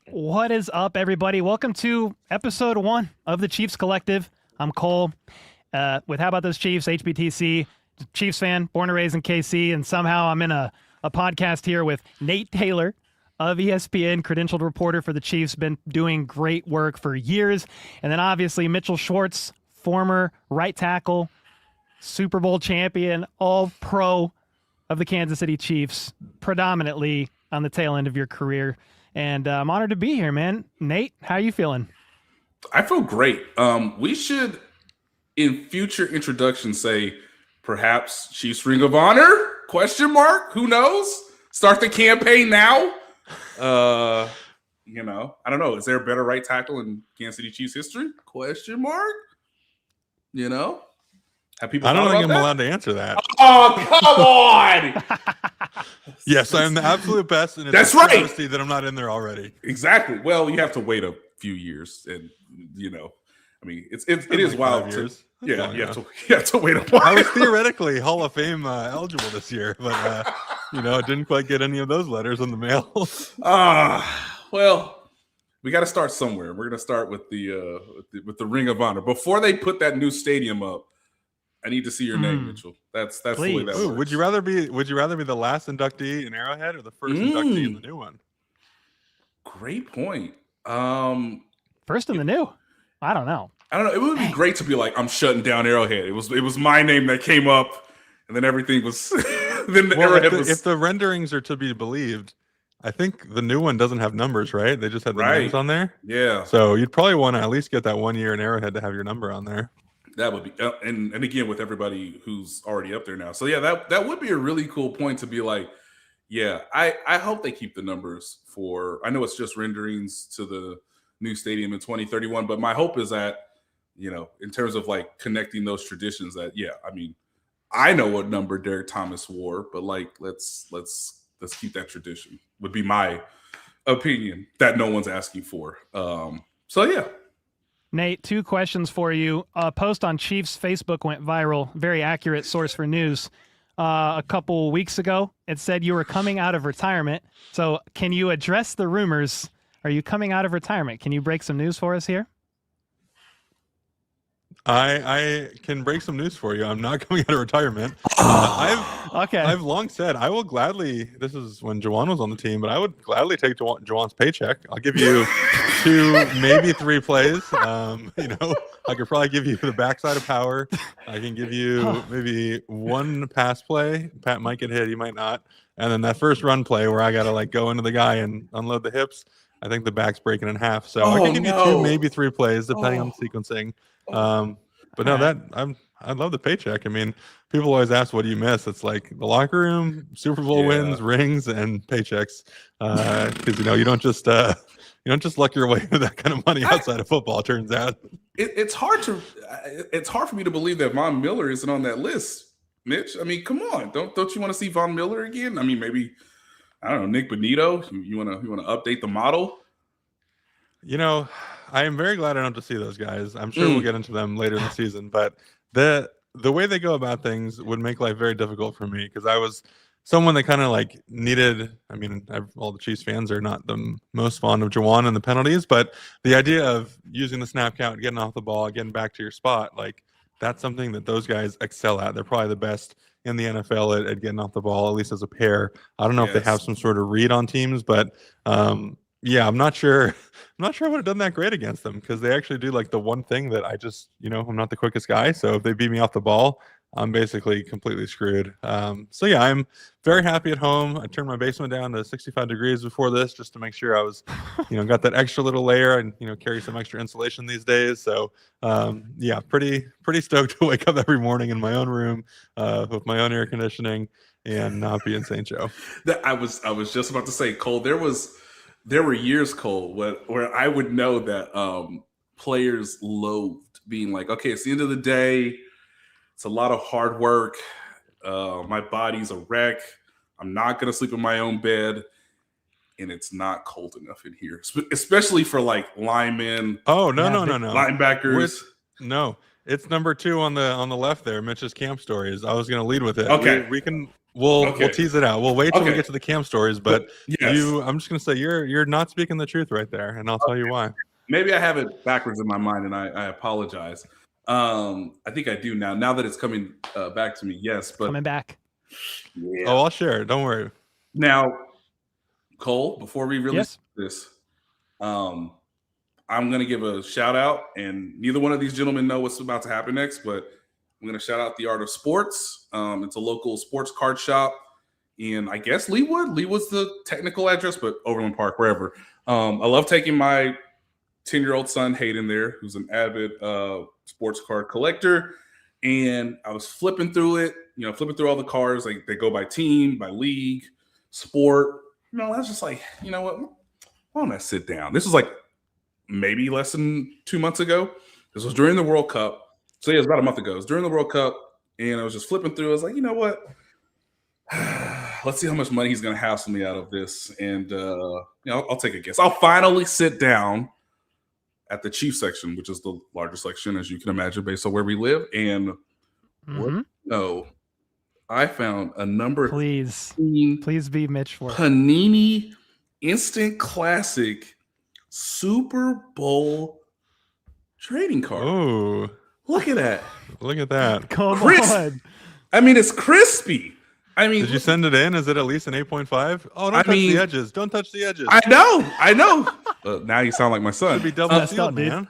What is up, everybody? Welcome to episode 1 of the Chiefs Collective. I'm Cole with How About Those Chiefs, HBTC, Chiefs fan, born and raised in KC, and somehow I'm in a podcast here with Nate Taylor of ESPN, credentialed reporter for the Chiefs, been doing great work for years. And then obviously Mitchell Schwartz, former right tackle, Super Bowl champion, all pro of the Kansas City Chiefs, predominantly on the tail end of your career. And I'm honored to be here, man. Nate, how you feeling? I feel great. We should, in future introductions, say perhaps Chiefs Ring of Honor? Question mark? Who knows? Start the campaign now. I don't know. Is there a better right tackle in Kansas City Chiefs history? Question mark. Have people? I don't think I'm allowed to answer that. Oh, come on! Yes, I'm the absolute best, and it's That's a right. travesty that I'm not in there already. Exactly. Well, you have to wait a few years, and it is wild. 5 years. You have to wait a while. I was theoretically Hall of Fame eligible this year, but didn't quite get any of those letters in the mail. Well, we got to start somewhere. We're going to start with the Ring of Honor before they put that new stadium up. I need to see your name, Mitchell. That's the way that works. Would you rather be the last inductee in Arrowhead or the first inductee in the new one? Great point. First in the new? I don't know. It would be great to be like, I'm shutting down Arrowhead. It was my name that came up, and then everything was. If the renderings are to be believed, I think the new one doesn't have numbers, right? They just have the names on there. Yeah. So you'd probably want to at least get that 1 year in Arrowhead to have your number on there. That would be, and again with everybody who's already up there now. So yeah, that would be a really cool point to be like, yeah, I hope they keep the numbers for. I know it's just renderings to the new stadium in 2031, but my hope is that in terms of like connecting those traditions, that I know what number Derek Thomas wore, but like let's keep that tradition. Would be my opinion that no one's asking for. So yeah. Nate, 2 questions for you. A post on Chiefs Facebook went viral, very accurate source for news. A couple weeks ago, it said you were coming out of retirement. So can you address the rumors? Are you coming out of retirement? Can you break some news for us here? I can break some news for you. I'm not coming out of retirement. I've long said I will gladly. This is when Juwan was on the team, but I would gladly take Juwan's paycheck. I'll give you 2, maybe 3 plays. I could probably give you the backside of power. I can give you maybe 1 pass play. Pat might get hit, he might not. And then that first run play where I gotta go into the guy and unload the hips. I think the back's breaking in half. So I can give you 2, maybe 3 plays depending on the sequencing. But no, I love the paycheck. I mean, people always ask, what do you miss? It's like the locker room, Super Bowl wins, rings, and paychecks. Because you don't just luck your way into that kind of money outside of football. It turns out it's hard for me to believe that Von Miller isn't on that list, Mitch. I mean, come on, don't you want to see Von Miller again? I mean, maybe I don't know, Nick Bonito. You want to update the model? I am very glad I don't have to see those guys. I'm sure we'll get into them later in the season, but the way they go about things would make life very difficult for me because I was someone that kind of needed. I mean, all the Chiefs fans are not the most fond of Juwan and the penalties, but the idea of using the snap count, getting off the ball, getting back to your spot, that's something that those guys excel at. They're probably the best in the NFL at getting off the ball, at least as a pair. I don't know if they have some sort of read on teams, but yeah, I'm not sure. I'm not sure I would have done that great against them because they actually do the one thing that I just, I'm not the quickest guy. So if they beat me off the ball, I'm basically completely screwed. So yeah, I'm very happy at home. I turned my basement down to 65 degrees before this just to make sure I was, got that extra little layer and, carry some extra insulation these days. So yeah, pretty stoked to wake up every morning in my own room with my own air conditioning and not be in St. Joe. I was just about to say, Cole, there were years, Cole, where I would know that players loathed being like, okay, it's the end of the day. It's a lot of hard work. My body's a wreck. I'm not going to sleep in my own bed. And it's not cold enough in here, especially for linemen. Oh, no. Linebackers. No, it's number 2 on the left there. Mitch's camp stories. I was going to lead with it. Okay. We can We'll tease it out. We'll wait till we get to the camp stories, but yes. I'm just gonna say you're not speaking the truth right there, and I'll tell you why. Maybe I have it backwards in my mind, and I apologize. I think I do now. Now that it's coming back to me, yes, but coming back. Yeah. Oh, I'll share it. Don't worry. Now, Cole, before we release this, I'm gonna give a shout out, and neither one of these gentlemen know what's about to happen next, but I'm going to shout out The Art of Sports. It's a local sports card shop in, I guess, Leawood. Leawood's the technical address, but Overland Park, wherever. I love taking my 10-year-old son, Hayden, there, who's an avid sports card collector. And I was flipping through it, flipping through all the cards. Like, they go by team, by league, sport. I was just like, you know what? Why don't I sit down? This was like maybe less than 2 months ago. This was during the World Cup. So yeah, it was about a month ago. It was during the World Cup, and I was just flipping through. I was like, you know what? Let's see how much money he's going to hassle me out of this. And I'll take a guess. I'll finally sit down at the Chiefs section, which is the largest section, as you can imagine, based on where we live. And I found a number. Please be Mitch Schwartz. Panini Instant Classic Super Bowl trading card. Oh. Look at that. Look at that. Come on. I mean, it's crispy. I mean, did you send it in? Is it at least an 8.5? Oh, don't touch the edges. Don't touch the edges. I know. Now you sound like my son. Should be double sealed, man.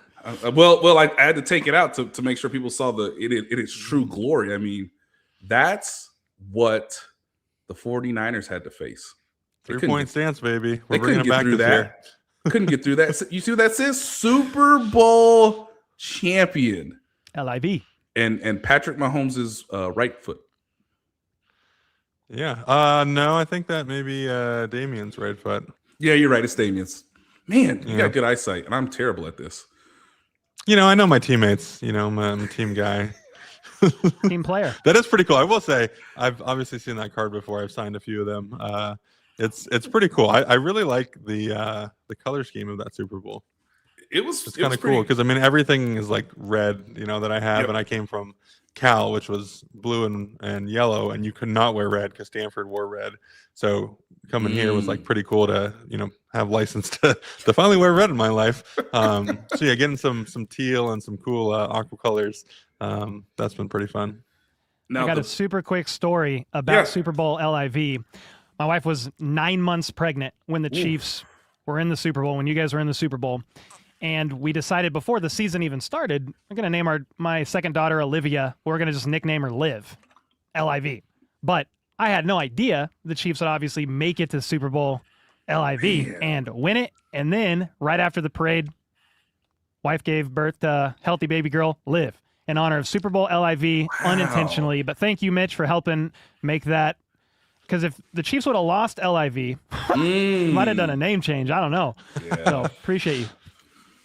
Well, I had to take it out to make sure people saw it in its true glory. I mean, that's what the 49ers had to face. 3-point stance, baby. They couldn't get through that. Couldn't get through that. You see what that says? Super Bowl champion. LIV. And Patrick Mahomes' right foot. Yeah. No, I think that maybe Damien's right foot. Yeah, you're right. It's Damien's. Man, you got good eyesight, and I'm terrible at this. I know my teammates. I'm a team guy. Team player. That is pretty cool. I will say, I've obviously seen that card before. I've signed a few of them. It's pretty cool. I really like the color scheme of that Super Bowl. It's kind of cool because everything is like red, that I have, and I came from Cal, which was blue and yellow, and you could not wear red because Stanford wore red. So coming here was like pretty cool to have license to finally wear red in my life. So yeah, getting some teal and some cool aqua colors. That's been pretty fun. Now, I got a super quick story about Super Bowl LIV. My wife was 9 months pregnant when the Chiefs were in the Super Bowl, when you guys were in the Super Bowl. And we decided before the season even started, we're going to name my second daughter Olivia. We're going to just nickname her Liv, L-I-V. But I had no idea the Chiefs would obviously make it to Super Bowl LIV and win it. And then right after the parade, wife gave birth to healthy baby girl Liv in honor of Super Bowl LIV unintentionally. But thank you, Mitch, for helping make that. Because if the Chiefs would have lost LIV, might have done a name change. I don't know. Yeah. So appreciate you.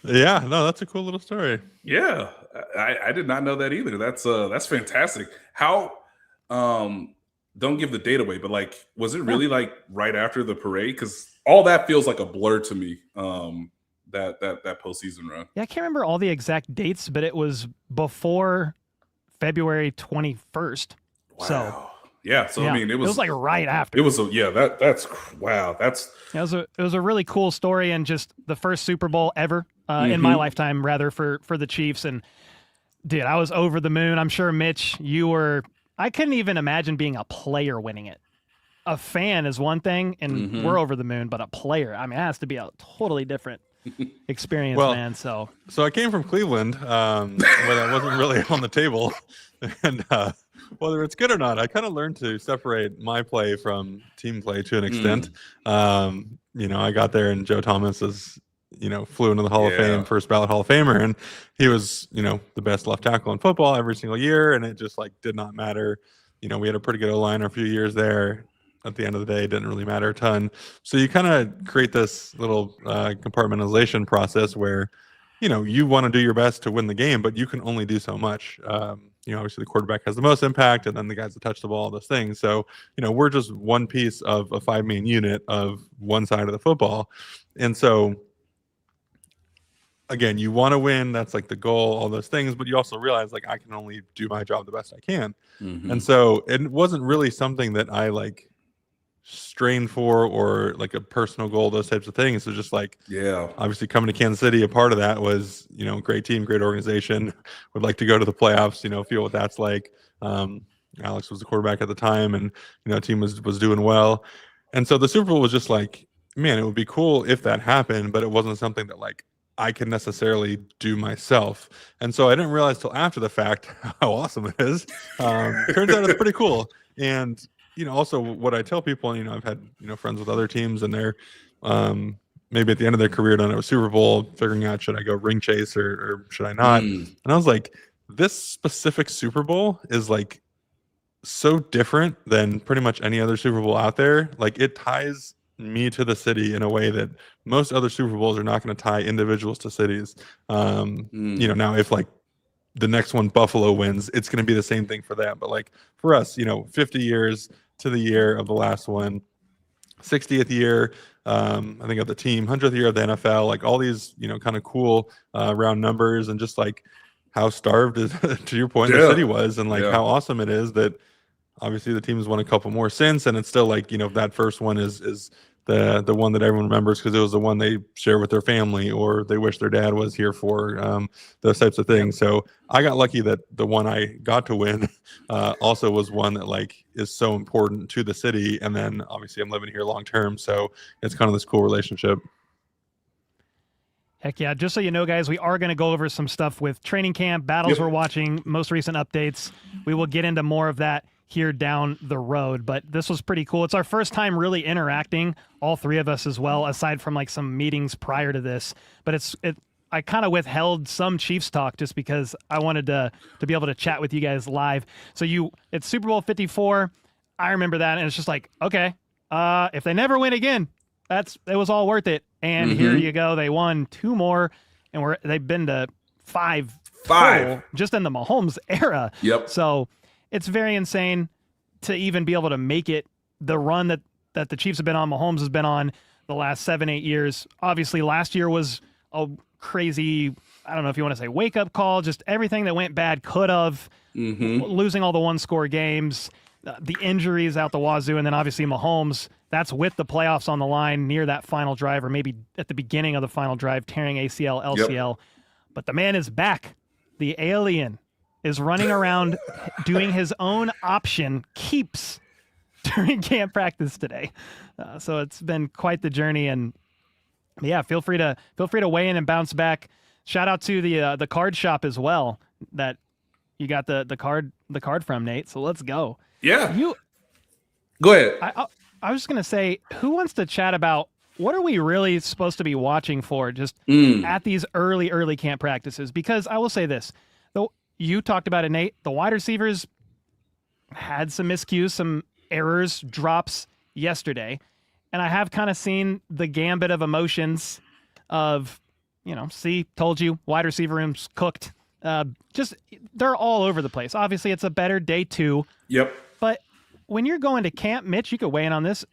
Yeah, no, that's a cool little story. Yeah, I did not know that either. That's fantastic. How? Don't give the date away, but was it really right after the parade? Because all that feels like a blur to me. That postseason run. Yeah, I can't remember all the exact dates, but it was before February 21st. Wow. So. Yeah, so it was like right after. It was that's wow. It was a really cool story and just the first Super Bowl ever in my lifetime, rather for the Chiefs. And dude, I was over the moon. I'm sure Mitch, you were. I couldn't even imagine being a player winning it. A fan is one thing, and we're over the moon. But a player, it has to be a totally different experience, man. So I came from Cleveland, where that wasn't really on the table, and. Whether it's good or not, I kind of learned to separate my play from team play to an extent. I got there and Joe Thomas is, flew into the Hall of Fame, first ballot Hall of Famer. And he was, the best left tackle in football every single year. And it just did not matter. We had a pretty good O-line a few years there. At the end of the day, it didn't really matter a ton. So you kind of create this little compartmentalization process where, you want to do your best to win the game, but you can only do so much. Obviously the quarterback has the most impact and then the guys that touch the ball, those things. So, we're just one piece of a 5-man unit of one side of the football. And so again, you want to win. That's like the goal, all those things. But you also realize like I can only do my job the best I can. Mm-hmm. And so it wasn't really something that I like strained for or like a personal goal, those types of things. So just like, obviously coming to Kansas City, a part of that was, you know, great team, great organization, would like to go to the playoffs, you know, feel what that's like. Alex was the quarterback at the time, and, you know, team was doing well. And so the Super Bowl was just like, man, it would be cool if that happened, but it wasn't something that like I can necessarily do myself. And so I didn't realize till after the fact how awesome it is. Turns out it's pretty cool. And, you know, also what I tell people, you know, I've had, you know, friends with other teams, and they're maybe at the end of their career done a Super Bowl, figuring out, should I go ring chase or should I not? And I was like, this specific Super Bowl is like so different than pretty much any other Super Bowl out there. Like, it ties me to the city in a way that most other Super Bowls are not going to tie individuals to cities. You know, now if like the next one Buffalo wins, it's going to be the same thing for them. But like for us, you know, 50 years to the year of the last one, 60th year, I think of the team, 100th year of the NFL, like all these, you know, kind of cool round numbers, and just like how starved is, to your point, the city was, and like how awesome it is that obviously the team has won a couple more since, and it's still like, you know, that first one is the one that everyone remembers because it was the one they share with their family, or they wish their dad was here for, those types of things. So I got lucky that the one I got to win also was one that like is so important to the city. And then obviously I'm living here long term, so it's kind of this cool relationship. Heck yeah. Just so you know, guys, we are going to go over some stuff with training camp, battles we're watching, most recent updates. We will get into more of that here down the road, but this was pretty cool. It's our first time really interacting, all three of us as well, aside from like some meetings prior to this. But I kind of withheld some Chiefs talk just because I wanted to be able to chat with you guys live. So it's Super Bowl 54. I remember that, and it's just like, okay, if they never win again, it was all worth it. And here you go. They won 2 more, and they've been to 5 total just in the Mahomes era. So it's very insane to even be able to make it the run that the Chiefs have been on, Mahomes has been on the last 7-8 years. Obviously, last year was a crazy, I don't know if you want to say wake-up call, just everything that went bad could have, losing all the one-score games, the injuries out the wazoo, and then obviously Mahomes, that's with the playoffs on the line near that final drive, or maybe at the beginning of the final drive, tearing ACL, LCL. But the man is back. The alien is running around doing his own option keeps during camp practice today. So it's been quite the journey, and yeah, feel free to weigh in and bounce back. Shout out to the card shop as well that you got the card from, Nate. So let's go. Yeah. Go ahead. I was just gonna say, who wants to chat about what are we really supposed to be watching for just at these early camp practices? Because I will say this, though, you talked about it, Nate. The wide receivers had some miscues, some errors, drops yesterday. And I have kind of seen the gambit of emotions of, you know, told you, wide receiver room's cooked. Just, they're all over the place. Obviously, it's a better day 2. But when you're going to camp, Mitch, you could weigh in on this.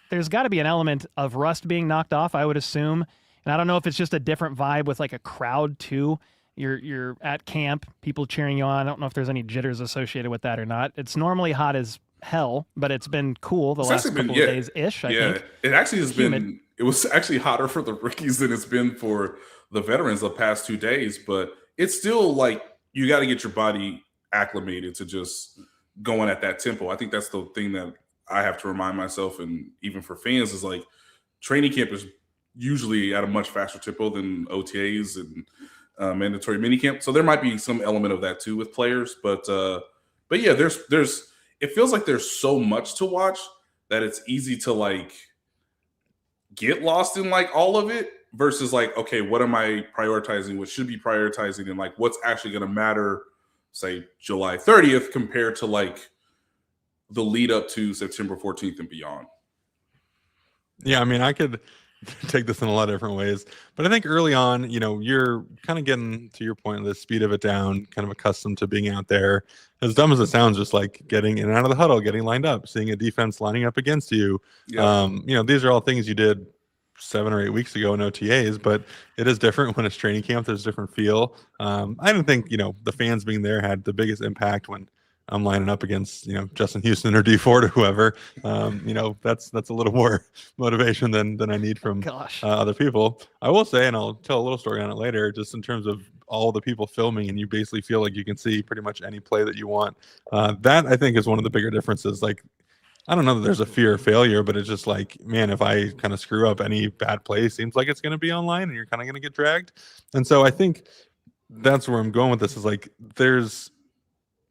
There's got to be an element of rust being knocked off, I would assume. And I don't know if it's just a different vibe with like a crowd too. You're at camp, people cheering you on. I don't know if there's any jitters associated with that or not. It's normally hot as hell, but it's been cool the last couple of days-ish, I think. It actually has been, it was actually hotter for the rookies than it's been for the veterans the past 2 days, but it's still like you got to get your body acclimated to just going at that tempo. I think that's the thing that I have to remind myself, and even for fans, is like training camp is usually at a much faster tempo than OTAs and mandatory minicamp. So there might be some element of that too with players, but yeah, there's it feels like there's so much to watch that it's easy to like get lost in like all of it versus like, okay, what am I prioritizing? What should be prioritizing, and like what's actually going to matter, say July 30th compared to like the lead up to September 14th and beyond. Yeah, I mean, I could take this in a lot of different ways, but I think early on, you know, you're kind of getting, to your point, the speed of it down, kind of accustomed to being out there. As dumb as it sounds, just like getting in and out of the huddle, getting lined up, seeing a defense lining up against you. You know, these are all things you did 7 or 8 weeks ago in OTAs, but it is different when it's training camp. There's a different feel. I don't think, the fans being there had the biggest impact when I'm lining up against, Justin Houston or D Ford or whoever. That's a little more motivation than I need from other people. I will say, and I'll tell a little story on it later, just in terms of all the people filming, and you basically feel like you can see pretty much any play that you want. That I think is one of the bigger differences. Like, I don't know that there's a fear of failure, but it's just like, man, if I kind of screw up any bad play, seems like it's going to be online and you're kind of going to get dragged. And so I think that's where I'm going with this, is like, there's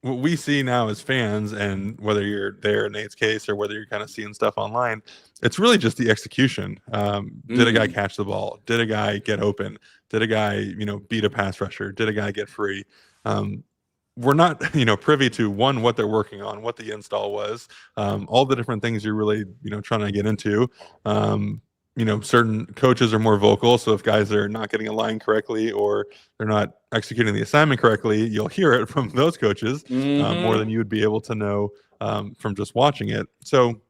what we see now as fans, and whether you're there in Nate's case or whether you're kind of seeing stuff online, it's really just the execution. Did a guy catch the ball? Did a guy get open? Did a guy, beat a pass rusher? Did a guy get free? We're not, privy to what they're working on, what the install was, all the different things you're really, trying to get into. Certain coaches are more vocal. So if guys are not getting a line correctly or they're not executing the assignment correctly, you'll hear it from those coaches more than you would be able to know from just watching it. So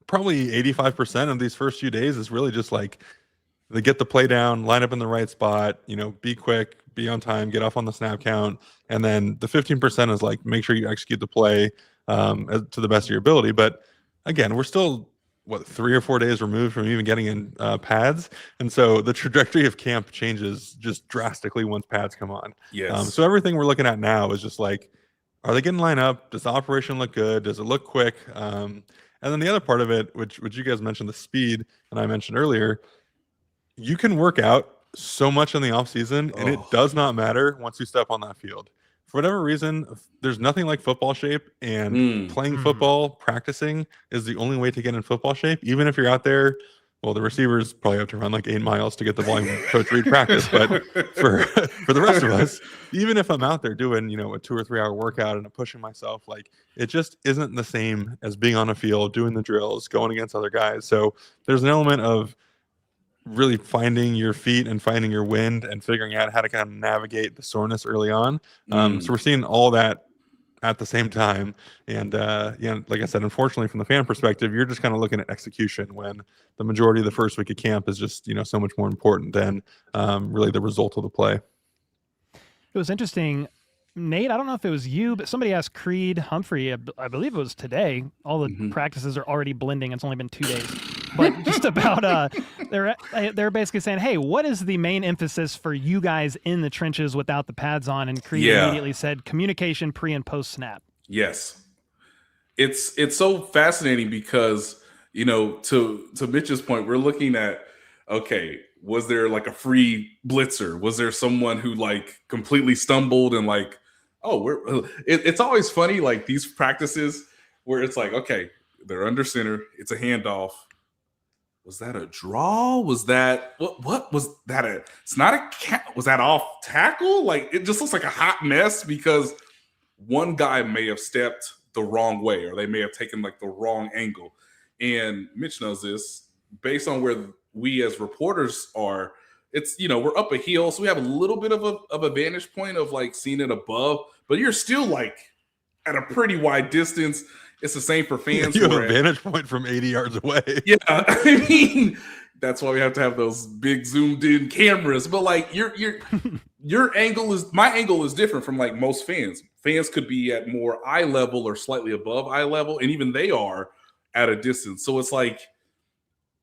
probably 85% of these first few days is really just like, they get the play down, line up in the right spot, be quick, be on time, get off on the snap count. And then the 15% is like, make sure you execute the play to the best of your ability. But again, we're still, 3 or 4 days removed from even getting in pads. And so the trajectory of camp changes just drastically once pads come on. Yes. So everything we're looking at now is just like, are they getting lined up? Does the operation look good? Does it look quick? And then the other part of it, which you guys mentioned, the speed, and I mentioned earlier, you can work out so much in the offseason, and it does not matter once you step on that field. For whatever reason, there's nothing like football shape, and playing football, practicing is the only way to get in football shape. Even if you're out there, well, the receivers probably have to run like 8 miles to get the volume Coach Reed practice. But for the rest of us, even if I'm out there doing, a 2 or 3 hour workout and I'm pushing myself, like, it just isn't the same as being on a field, doing the drills, going against other guys. So there's an element of really finding your feet and finding your wind and figuring out how to kind of navigate the soreness early on. So we're seeing all that at the same time. And, like I said, unfortunately, from the fan perspective, you're just kind of looking at execution when the majority of the first week of camp is just, so much more important than really the result of the play. It was interesting. Nate, I don't know if it was you, but somebody asked Creed Humphrey, I believe it was today. All the practices are already blending. It's only been 2 days. But just about, they're basically saying, hey, what is the main emphasis for you guys in the trenches without the pads on? And Creed immediately said communication pre and post snap. Yes. It's so fascinating because, to Mitch's point, we're looking at, okay, was there like a free blitzer? Was there someone who like completely stumbled and like, it's always funny, like these practices where it's like, okay, they're under center. It's a handoff. Was that a draw? Was that what was that? It's not a was that off tackle? Like, it just looks like a hot mess because one guy may have stepped the wrong way, or they may have taken like the wrong angle. And Mitch knows this based on where we as reporters are. It's, we're up a hill, so we have a little bit of a vantage point of like seeing it above, but you're still like at a pretty wide distance. It's the same for fans. You have a vantage point from 80 yards away. Yeah, I mean, that's why we have to have those big zoomed in cameras. But like your angle is, my angle is different from like most fans. Fans could be at more eye level or slightly above eye level, and even they are at a distance. So it's like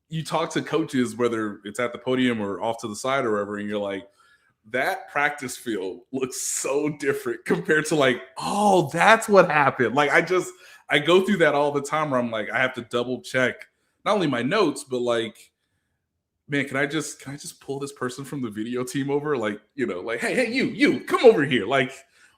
you talk to coaches, whether it's at the podium or off to the side or wherever, and you're like, that practice field looks so different compared to like, oh, that's what happened. Like I go through that all the time where I'm like, I have to double check not only my notes, but like, man, can I just pull this person from the video team over? Like, like, hey, you come over here. Like,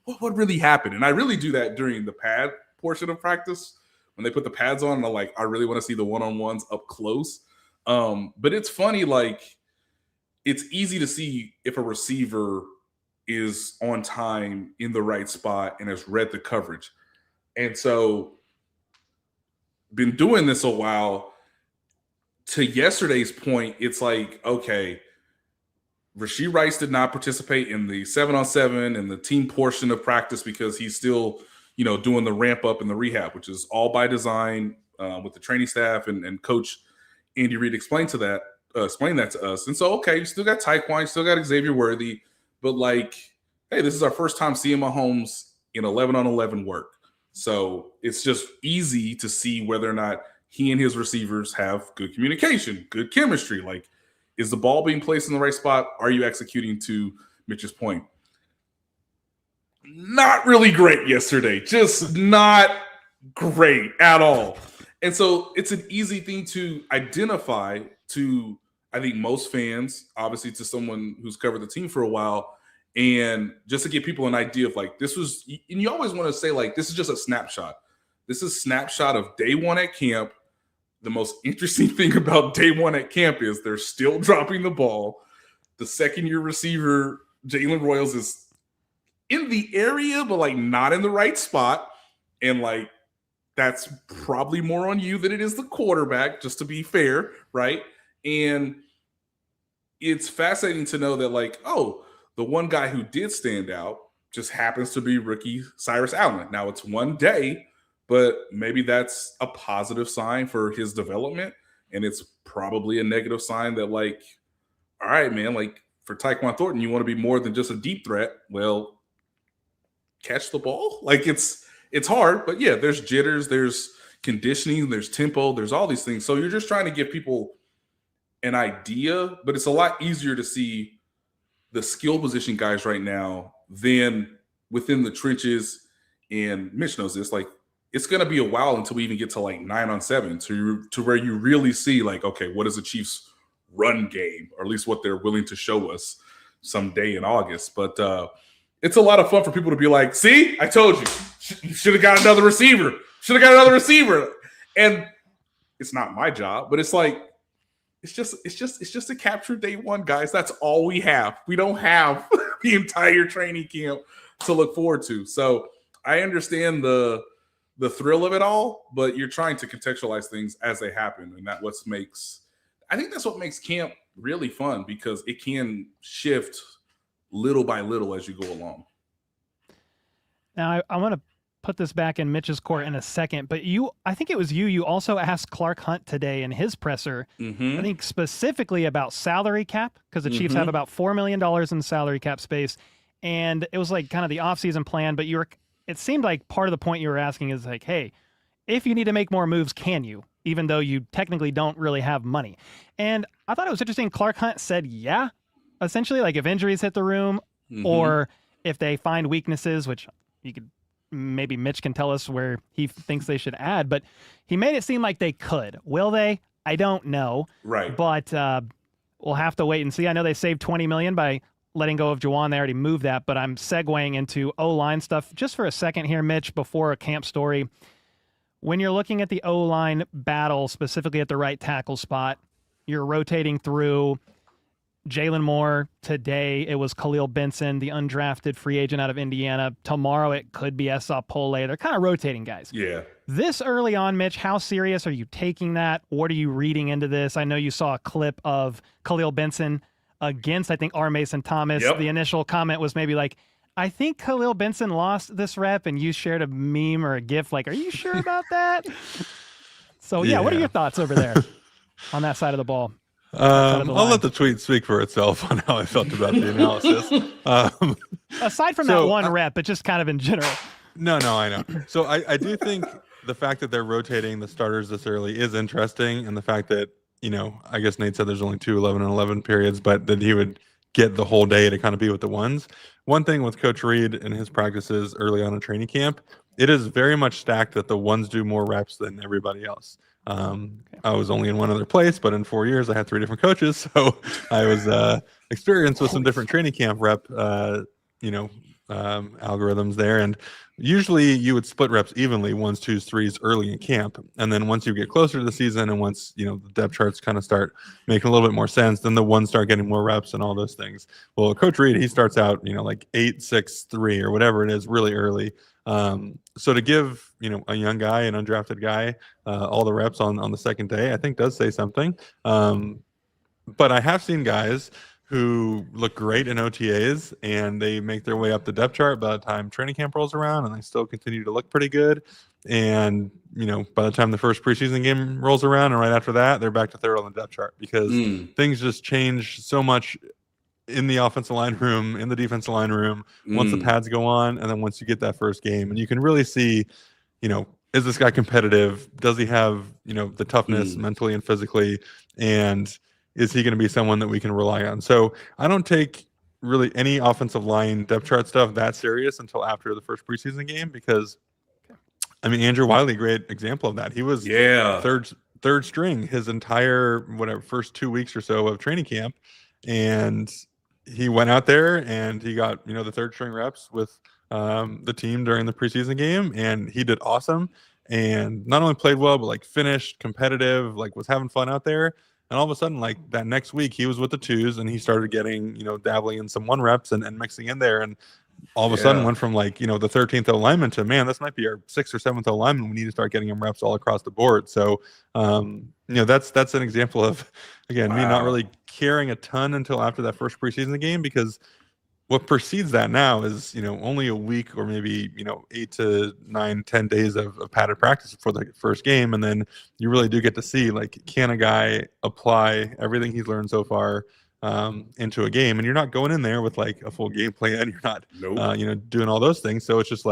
what really happened? And I really do that during the pad portion of practice when they put the pads on. And I'm like, I really want to see the one-on-ones up close. But it's funny, like, it's easy to see if a receiver is on time in the right spot and has read the coverage. And so been doing this a while. To yesterday's point, it's like, okay, Rashee Rice did not participate in the 7-on-7 and the team portion of practice because he's still, doing the ramp up and the rehab, which is all by design with the training staff and coach Andy Reid explained that to us. And so, okay, you still got Tyquan, you still got Xavier Worthy, but like, hey, this is our first time seeing Mahomes in 11-on-11 work. So it's just easy to see whether or not he and his receivers have good communication, good chemistry. Like, is the ball being placed in the right spot? Are you executing to Mitch's point? Not really great yesterday. Just not great at all. And so it's an easy thing to identify to, I think, most fans, obviously to someone who's covered the team for a while, and just to give people an idea of like, this was, and you always want to say like, this is just a snapshot. This is a snapshot of day one at camp. The most interesting thing about day one at camp is they're still dropping the ball. The second-year receiver, Jalen Royals, is in the area, but like not in the right spot. And like, that's probably more on you than it is the quarterback, just to be fair, right? And it's fascinating to know that like, oh, the one guy who did stand out just happens to be rookie Cyrus Allen. Now it's one day, but maybe that's a positive sign for his development. And it's probably a negative sign that like, all right, man, like for Tyquan Thornton, you want to be more than just a deep threat. Well, catch the ball. Like it's hard, but yeah, there's jitters, there's conditioning, there's tempo, there's all these things. So you're just trying to give people an idea, but it's a lot easier to see the skill position guys right now than within the trenches. And Mitch knows this, like it's going to be a while until we even get to like 9-on-7 to where you really see like, okay, what is the Chiefs run game, or at least what they're willing to show us someday in August. But it's a lot of fun for people to be like, see, I told you, you should have got another receiver. And it's not my job, but it's like, it's just to capture day one, guys. That's all we have. We don't have the entire training camp to look forward to. So I understand the thrill of it all, but you're trying to contextualize things as they happen. And I think that's what makes camp really fun, because it can shift little by little as you go along. Now, I want to put this back in Mitch's court in a second, but I think it was you also asked Clark Hunt today in his presser, I think specifically about salary cap, because the Chiefs have about $4 million in salary cap space. And it was like kind of the offseason plan, but it seemed like part of the point you were asking is like, hey, if you need to make more moves, can you? Even though you technically don't really have money. And I thought it was interesting. Clark Hunt said, yeah, essentially, like if injuries hit the room or if they find weaknesses, which you could, maybe Mitch can tell us where he thinks they should add, but he made it seem like they could. Will they? I don't know. Right. But we'll have to wait and see. I know they saved $20 million by letting go of Juwan. They already moved that, but I'm segueing into O-line stuff just for a second here, Mitch, before a camp story. When you're looking at the O-line battle, specifically at the right tackle spot, you're rotating through Jalen Moore. Today, it was Khalil Benson, the undrafted free agent out of Indiana. Tomorrow, it could be Esa Pole. They're kind of rotating guys. Yeah. This early on, Mitch, how serious are you taking that? What are you reading into this? I know you saw a clip of Khalil Benson against, I think, R. Mason Thomas. Yep. The initial comment was maybe like, I think Khalil Benson lost this rep, and you shared a meme or a GIF like, are you sure about that? So, yeah, what are your thoughts over there on that side of the ball? I'll let the tweet speak for itself on how I felt about the analysis. Aside from that one rep, but just kind of in general. No, I know. So I do think the fact that they're rotating the starters this early is interesting, and the fact that, I guess Nate said there's only 2 11-on-11 periods, but that he would get the whole day to kind of be with the ones. One thing with Coach Reid and his practices early on in training camp, it is very much stacked that the ones do more reps than everybody else. I was only in one other place, but in 4 years I had 3 different coaches, so I was experienced with some different training camp rep, algorithms there. And usually you would split reps evenly, 1s, 2s, 3s early in camp, and then once you get closer to the season and once the depth charts kind of start making a little bit more sense, then the ones start getting more reps and all those things. Well, Coach Reid, he starts out like 8, 6, 3 or whatever it is really early. So to give, a young guy, an undrafted guy, all the reps on the second day, I think does say something. But I have seen guys who look great in OTAs, and they make their way up the depth chart by the time training camp rolls around, and they still continue to look pretty good. And, by the time the first preseason game rolls around and right after that, they're back to third on the depth chart because things just change so much in the offensive line room, in the defensive line room, once the pads go on, and then once you get that first game. And you can really see, is this guy competitive? Does he have, the toughness mentally and physically? And is he going to be someone that we can rely on? So I don't take really any offensive line depth chart stuff that serious until after the first preseason game because, Andrew Wiley, great example of that. He was third string his entire first 2 weeks or so of training camp, and he went out there and he got the third string reps with the team during the preseason game, and he did awesome. And not only played well, but finished competitive, was having fun out there. And all of a sudden, that next week, he was with the twos and he started getting, dabbling in some one reps and mixing in there. And all of a sudden went from the 13th alignment to, man, this might be our 6th or 7th alignment. We need to start getting him reps all across the board. So, that's an example of, again, me not really caring a ton until after that first preseason game, because what precedes that now is, only a week or maybe, 8 to 9, 10 days of padded practice before the first game. And then you really do get to see, can a guy apply everything he's learned so far into a game? And you're not going in there with a full game plan. You're not, doing all those things. So it's just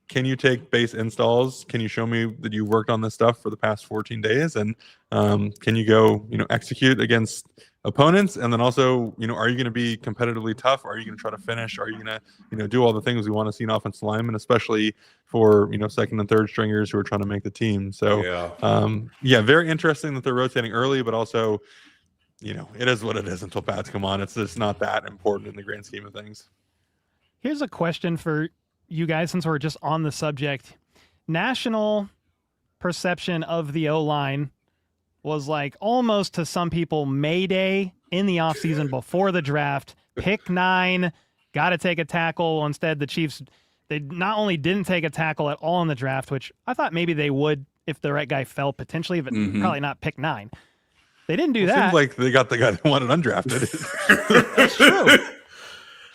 can you take base installs? Can you show me that you worked on this stuff for the past 14 days? And can you go, execute against opponents? And then also, are you going to be competitively tough? Are you going to try to finish? Are you going to, do all the things we want to see in offensive linemen, especially for, second and third stringers who are trying to make the team? So, very interesting that they're rotating early, but also, it is what it is until pads come on. It's just not that important in the grand scheme of things. Here's a question for you guys, since we're just on the subject. National perception of the O-line was almost to some people Mayday in the offseason before the draft. Pick 9, got to take a tackle. Instead, the Chiefs, they not only didn't take a tackle at all in the draft, which I thought maybe they would if the right guy fell potentially, but probably not pick 9. They didn't do that. Seems like they got the guy that wanted undrafted. That's true.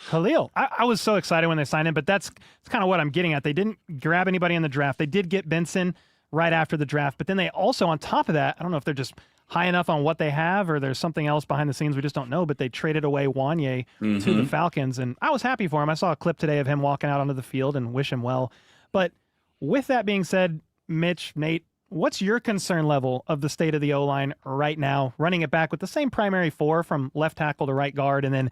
Khalil. I was so excited when they signed him, but that's kind of what I'm getting at. They didn't grab anybody in the draft. They did get Benson right after the draft, but then they also, on top of that, I don't know if they're just high enough on what they have or there's something else behind the scenes we just don't know, but they traded away Wanye to the Falcons, and I was happy for him. I saw a clip today of him walking out onto the field and wish him well. But with that being said, Mitch, Nate, what's your concern level of the state of the O-line right now, running it back with the same primary 4 from left tackle to right guard, and then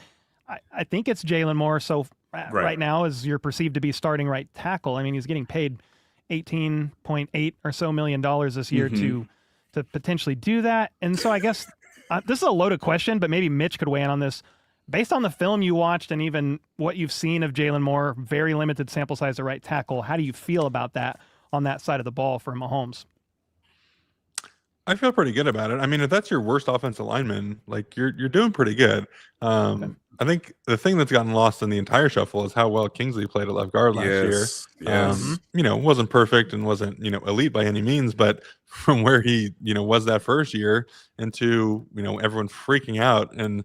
I think it's Jalen Moore. So right now is you're perceived to be starting right tackle. He's getting paid $18.8 or so million this year to potentially do that. And so I guess this is a loaded question, but maybe Mitch could weigh in on this. Based on the film you watched and even what you've seen of Jalen Moore, very limited sample size at right tackle, how do you feel about that on that side of the ball for Mahomes? I feel pretty good about it. If that's your worst offensive lineman, you're doing pretty good. I think the thing that's gotten lost in the entire shuffle is how well Kingsley played at left guard last year. Yes. Wasn't perfect and wasn't, elite by any means, but from where he, was that first year into, everyone freaking out in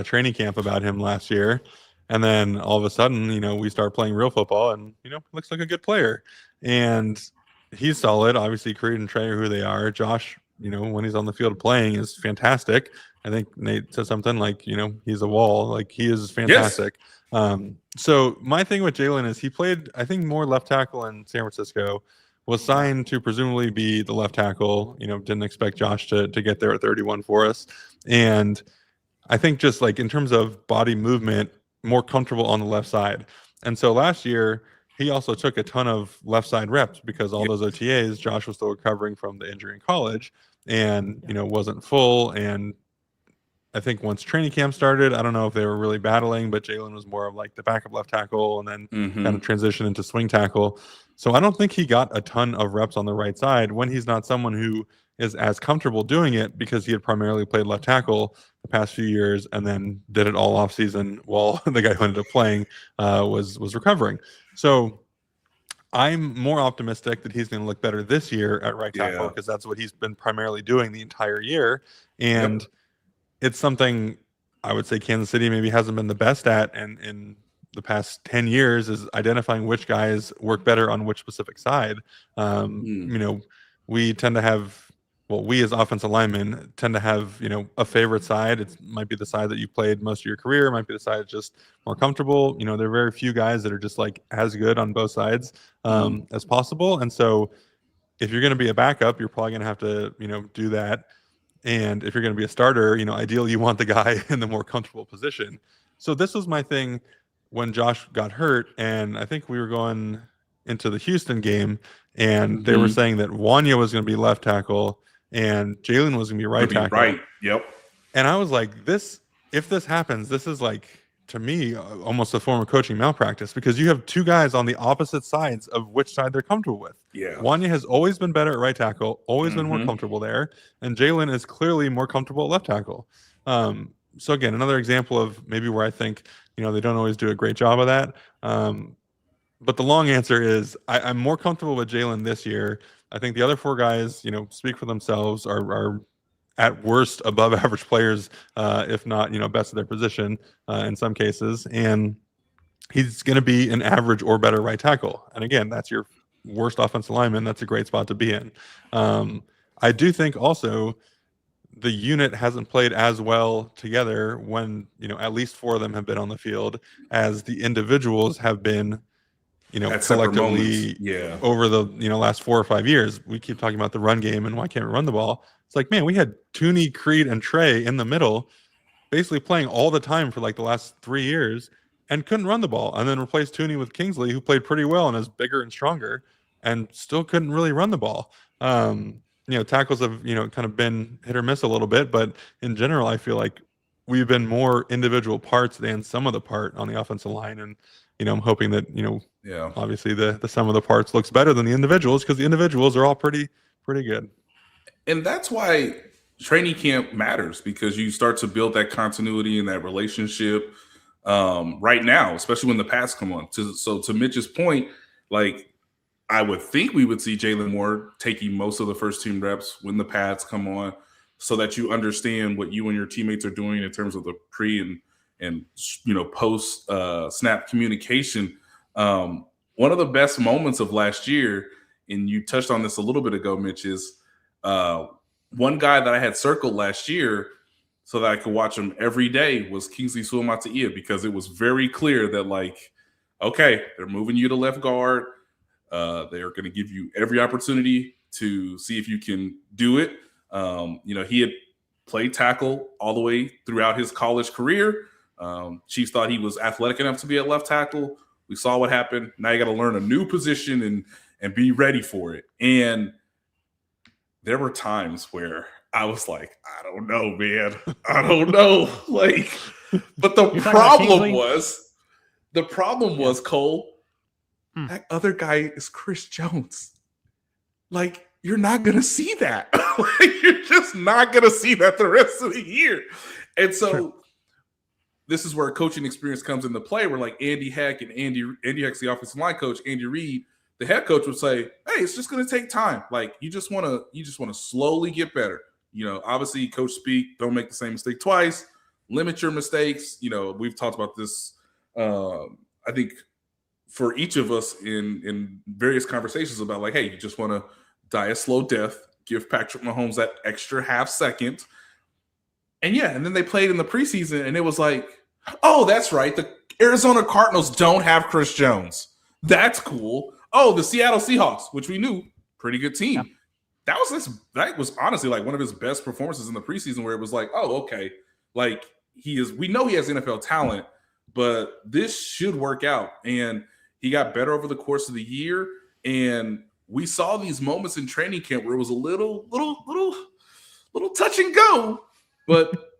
training camp about him last year. And then all of a sudden, we start playing real football and, looks like a good player. And he's solid. Obviously, Creed and Trey are who they are. Josh, when he's on the field playing is fantastic. I think Nate said something he's a wall. He is fantastic. Yes. So my thing with Jalen is he played, I think, more left tackle in San Francisco, was signed to presumably be the left tackle. Didn't expect Josh to get there at 31 for us. And I think just in terms of body movement, more comfortable on the left side. And so last year, he also took a ton of left side reps because all those OTAs, Josh was still recovering from the injury in college and, wasn't full. And I think once training camp started, I don't know if they were really battling, but Jalen was more of the backup left tackle and then kind of transition into swing tackle. So I don't think he got a ton of reps on the right side when he's not someone who is as comfortable doing it because he had primarily played left tackle the past few years and then did it all off season while the guy who ended up playing was recovering. So I'm more optimistic that he's going to look better this year at right tackle because that's what he's been primarily doing the entire year. And it's something I would say Kansas City maybe hasn't been the best at in the past 10 years is identifying which guys work better on which specific side. You know, we tend to have, well, we as offensive linemen tend to have, you know, a favorite side. It might be the side that you played most of your career. It might be the side that's just more comfortable. You know, there are very few guys that are just like as good on both sides as possible. And so if you're going to be a backup, you're probably going to have to, you know, do that. And if you're going to be a starter, you know, ideally you want the guy in the more comfortable position. So this was my thing when Josh got hurt, and I think we were going into the Houston game, and they were saying that Wanya was going to be left tackle and Jalen was going to be right tackle. Right. Yep. And I was like, if this happens, this is like, to me, almost a form of coaching malpractice, because you have two guys on the opposite sides of which side they're comfortable with. Yeah. Wanya has always been better at right tackle, always been more comfortable there, and Jalen is clearly more comfortable at left tackle. So again, another example of maybe where I think, you know, they don't always do a great job of that. But the long answer is I'm more comfortable with Jalen this year. I think the other four guys, you know, speak for themselves, are at worst above average players, if not, you know, best of their position in some cases. And he's going to be an average or better right tackle. And again, that's your worst offensive lineman. That's a great spot to be in. I do think also the unit hasn't played as well together when, you know, at least four of them have been on the field as the individuals have been, you know, collectively over the, you know, last 4 or 5 years. We keep talking about the run game and why can't we run the ball? It's like, man, we had Tooney, Creed, and Trey in the middle basically playing all the time for like the last 3 years and couldn't run the ball, and then replaced Tooney with Kingsley, who played pretty well and is bigger and stronger and still couldn't really run the ball. You know, tackles have, you know, kind of been hit or miss a little bit, but in general, I feel like we've been more individual parts than some of the part on the offensive line. And, you know, I'm hoping that, you know, obviously the sum of the parts looks better than the individuals, because the individuals are all pretty good. And that's why training camp matters, because you start to build that continuity and that relationship right now, especially when the pads come on. So to Mitch's point, like, I would think we would see Jalen Moore taking most of the first team reps when the pads come on, so that you understand what you and your teammates are doing in terms of the pre and you know, post snap communication. One of the best moments of last year, and you touched on this a little bit ago, Mitch, is one guy that I had circled last year so that I could watch him every day was Kingsley Suamataia, because it was very clear that, like, okay, they're moving you to left guard. They are going to give you every opportunity to see if you can do it. You know, he had played tackle all the way throughout his college career. Chiefs thought he was athletic enough to be at left tackle. We saw what happened. Now you got to learn a new position and be ready for it. And there were times where I was like, I don't know, man. I don't know. Like, but the problem was, Cole, that other guy is Chris Jones. Like, you're not going to see that. Like, you're just not going to see that the rest of the year. And so this is where coaching experience comes into play, where like Andy Heck and Andy Heck's the offensive line coach, Andy Reid, the head coach, would say, hey, it's just going to take time. Like, you just want to slowly get better. You know, obviously coach speak, don't make the same mistake twice, limit your mistakes. You know, we've talked about this, I think, for each of us in various conversations about, like, hey, you just want to die a slow death, give Patrick Mahomes that extra half second. And and then they played in the preseason, and it was like, oh, that's right, the Arizona Cardinals don't have Chris Jones. That's cool. Oh, the Seattle Seahawks, which we knew, pretty good team. Yeah. That was honestly like one of his best performances in the preseason, where it was like, oh, okay, like we know he has NFL talent, but this should work out. And he got better over the course of the year, and we saw these moments in training camp where it was a little touch and go. But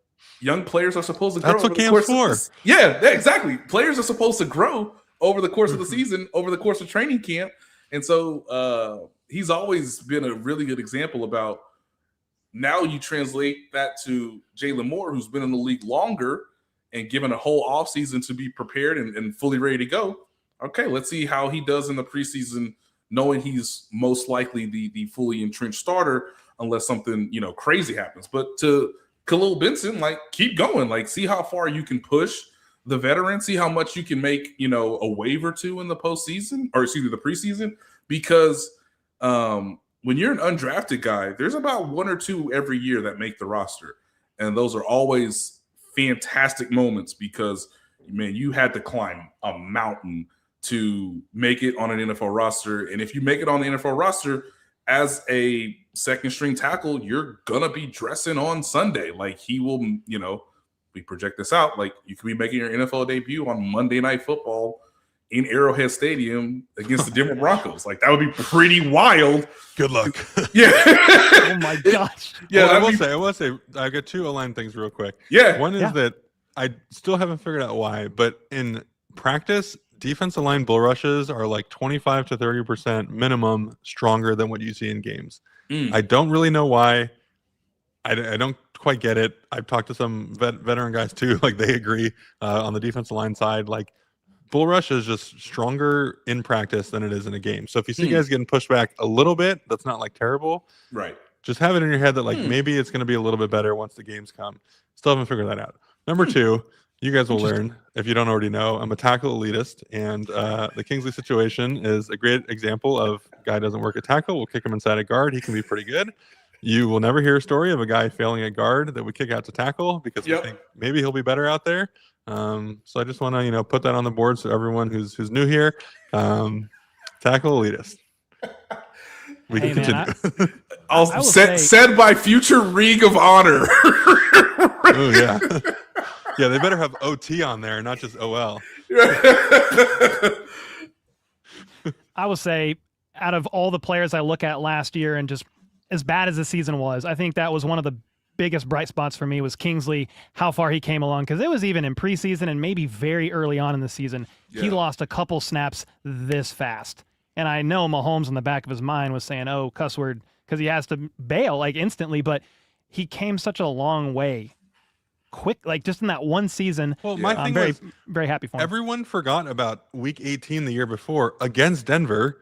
young players are supposed to grow. That's what camp's for. Yeah, exactly. Players are supposed to grow over the course of the season, over the course of training camp. And so he's always been a really good example about, now you translate that to Jalen Moore, who's been in the league longer and given a whole offseason to be prepared and fully ready to go. Okay, let's see how he does in the preseason, knowing he's most likely the fully entrenched starter unless something, you know, crazy happens. But to Khalil Benson, like, keep going. Like, see how far you can push the veteran, see how much you can make, a wave or two in the postseason, or excuse me, the preseason, because when you're an undrafted guy, there's about one or two every year that make the roster. And those are always fantastic moments because, man, you had to climb a mountain to make it on an NFL roster. And if you make it on the NFL roster as a second string tackle, you're going to be dressing on Sunday. Like, he will, we project this out. Like, you could be making your NFL debut on Monday Night Football in Arrowhead Stadium against the Denver Broncos. Like, that would be pretty wild. Good luck. Yeah. Oh my gosh. Yeah, well, I will say, I got two aligned things real quick. Yeah. One is that I still haven't figured out why, but in practice, defensive line bull rushes are like 25 to 30% minimum stronger than what you see in games. I don't really know why. I don't quite get it. I've talked to some veteran guys too. Like, they agree on the defensive line side. Like, bull rush is just stronger in practice than it is in a game. So if you see guys getting pushed back a little bit, that's not like terrible. Right. Just have it in your head that like maybe it's going to be a little bit better once the games come. Still haven't figured that out. Number two, you guys will learn, if you don't already know, I'm a tackle elitist, and the Kingsley situation is a great example of guy doesn't work at tackle. We'll kick him inside a guard. He can be pretty good. You will never hear a story of a guy failing at guard that we kick out to tackle because we think maybe he'll be better out there. So I just want to, put that on the board so everyone who's new here, tackle elitist. We can continue. Said by future Ring of Honor. Oh yeah, yeah. They better have OT on there, not just OL. I will say, out of all the players I look at last year, and just as bad as the season was, I think that was one of the biggest bright spots for me was Kingsley, how far he came along, because it was even in preseason and maybe very early on in the season, he lost a couple snaps this fast. And I know Mahomes in the back of his mind was saying, oh, cuss word, because he has to bail like instantly, but he came such a long way quick, like just in that one season. Well, my thing very, was, very happy for him. Everyone forgot about week 18 the year before against Denver,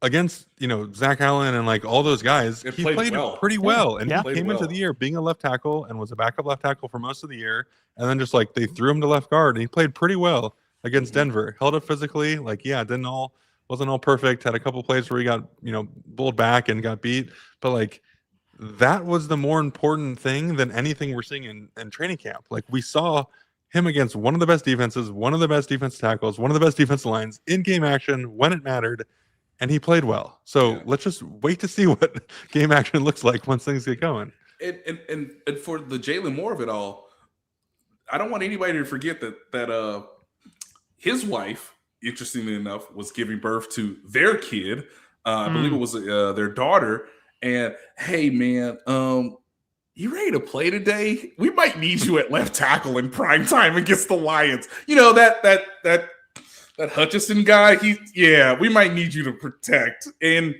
against, Zach Allen and like all those guys. He played pretty well. And he came into the year being a left tackle and was a backup left tackle for most of the year. And then just like they threw him to left guard and he played pretty well against Denver. Held up physically. Like, wasn't all perfect. Had a couple plays where he got, bowled back and got beat. But like, that was the more important thing than anything we're seeing in training camp. Like, we saw him against one of the best defenses, one of the best defense tackles, one of the best defensive lines in game action when it mattered. And he played well. So let's just wait to see what game action looks like once things get going. And for the Jalen Moore of it all, I don't want anybody to forget that his wife, interestingly enough, was giving birth to their kid. I believe it was their daughter. And hey, man, you ready to play today? We might need you at left tackle in prime time against the Lions. That Hutchinson guy, we might need you to protect. And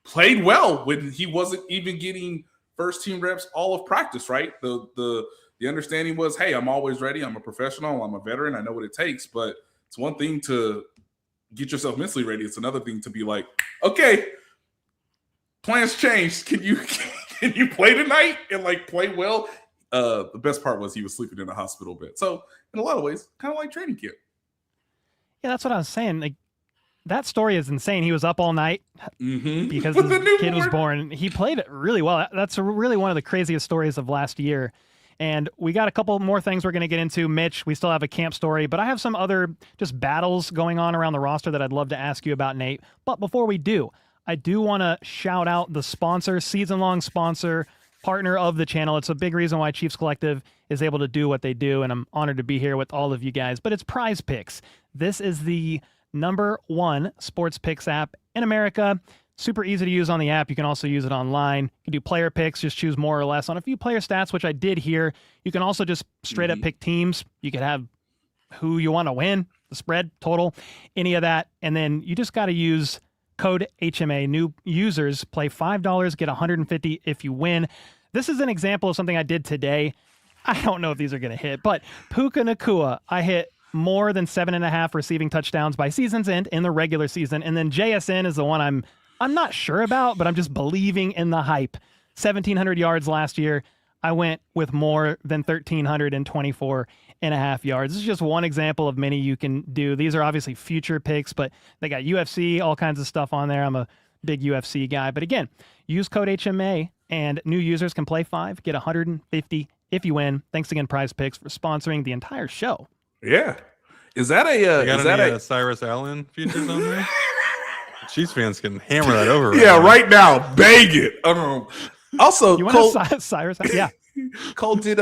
played well when he wasn't even getting first team reps all of practice, right? The understanding was, hey, I'm always ready. I'm a professional. I'm a veteran. I know what it takes. But it's one thing to get yourself mentally ready. It's another thing to be like, okay, plans changed. Can you play tonight and like play well? The best part was he was sleeping in a hospital bed. So in a lot of ways, kind of like training camp. Yeah, that's what I was saying. Like, that story is insane. He was up all night because With his kid was born. He played it really well. That's really one of the craziest stories of last year. And we got a couple more things we're going to get into. Mitch, we still have a camp story, but I have some other just battles going on around the roster that I'd love to ask you about, Nate. But before we do, I do want to shout out the sponsor, season-long sponsor, partner of the channel. It's a big reason why Chiefs Collective is able to do what they do, and I'm honored to be here with all of you guys. But it's Prize Picks. This is the #1 sports picks app in America. Super easy to use on the app. You can also use it online. You can do player picks, just choose more or less on a few player stats, which I did here. You can also just straight up pick teams. You could have who you want to win, the spread, total, any of that. And then you just got to use code HMA. New users play $5, get $150 if you win. This is an example of something I did today. I don't know if these are going to hit, but Puka Nacua, I hit more than 7.5 receiving touchdowns by season's end in the regular season. And then JSN is the one I'm not sure about, but I'm just believing in the hype. 1,700 yards last year. I went with more than 1,324 and a half yards. This is just one example of many you can do. These are obviously future picks, but they got UFC, all kinds of stuff on there. I'm a big UFC guy. But again, use code HMA and new users can play 5, get 150 if you win. Thanks again, Prize Picks, for sponsoring the entire show. Yeah. Is that a is that a Cyrus Allen futures on there? Chiefs fans can hammer that over. Right now, bang it. Also, you want to Cyrus? Yeah. Cole did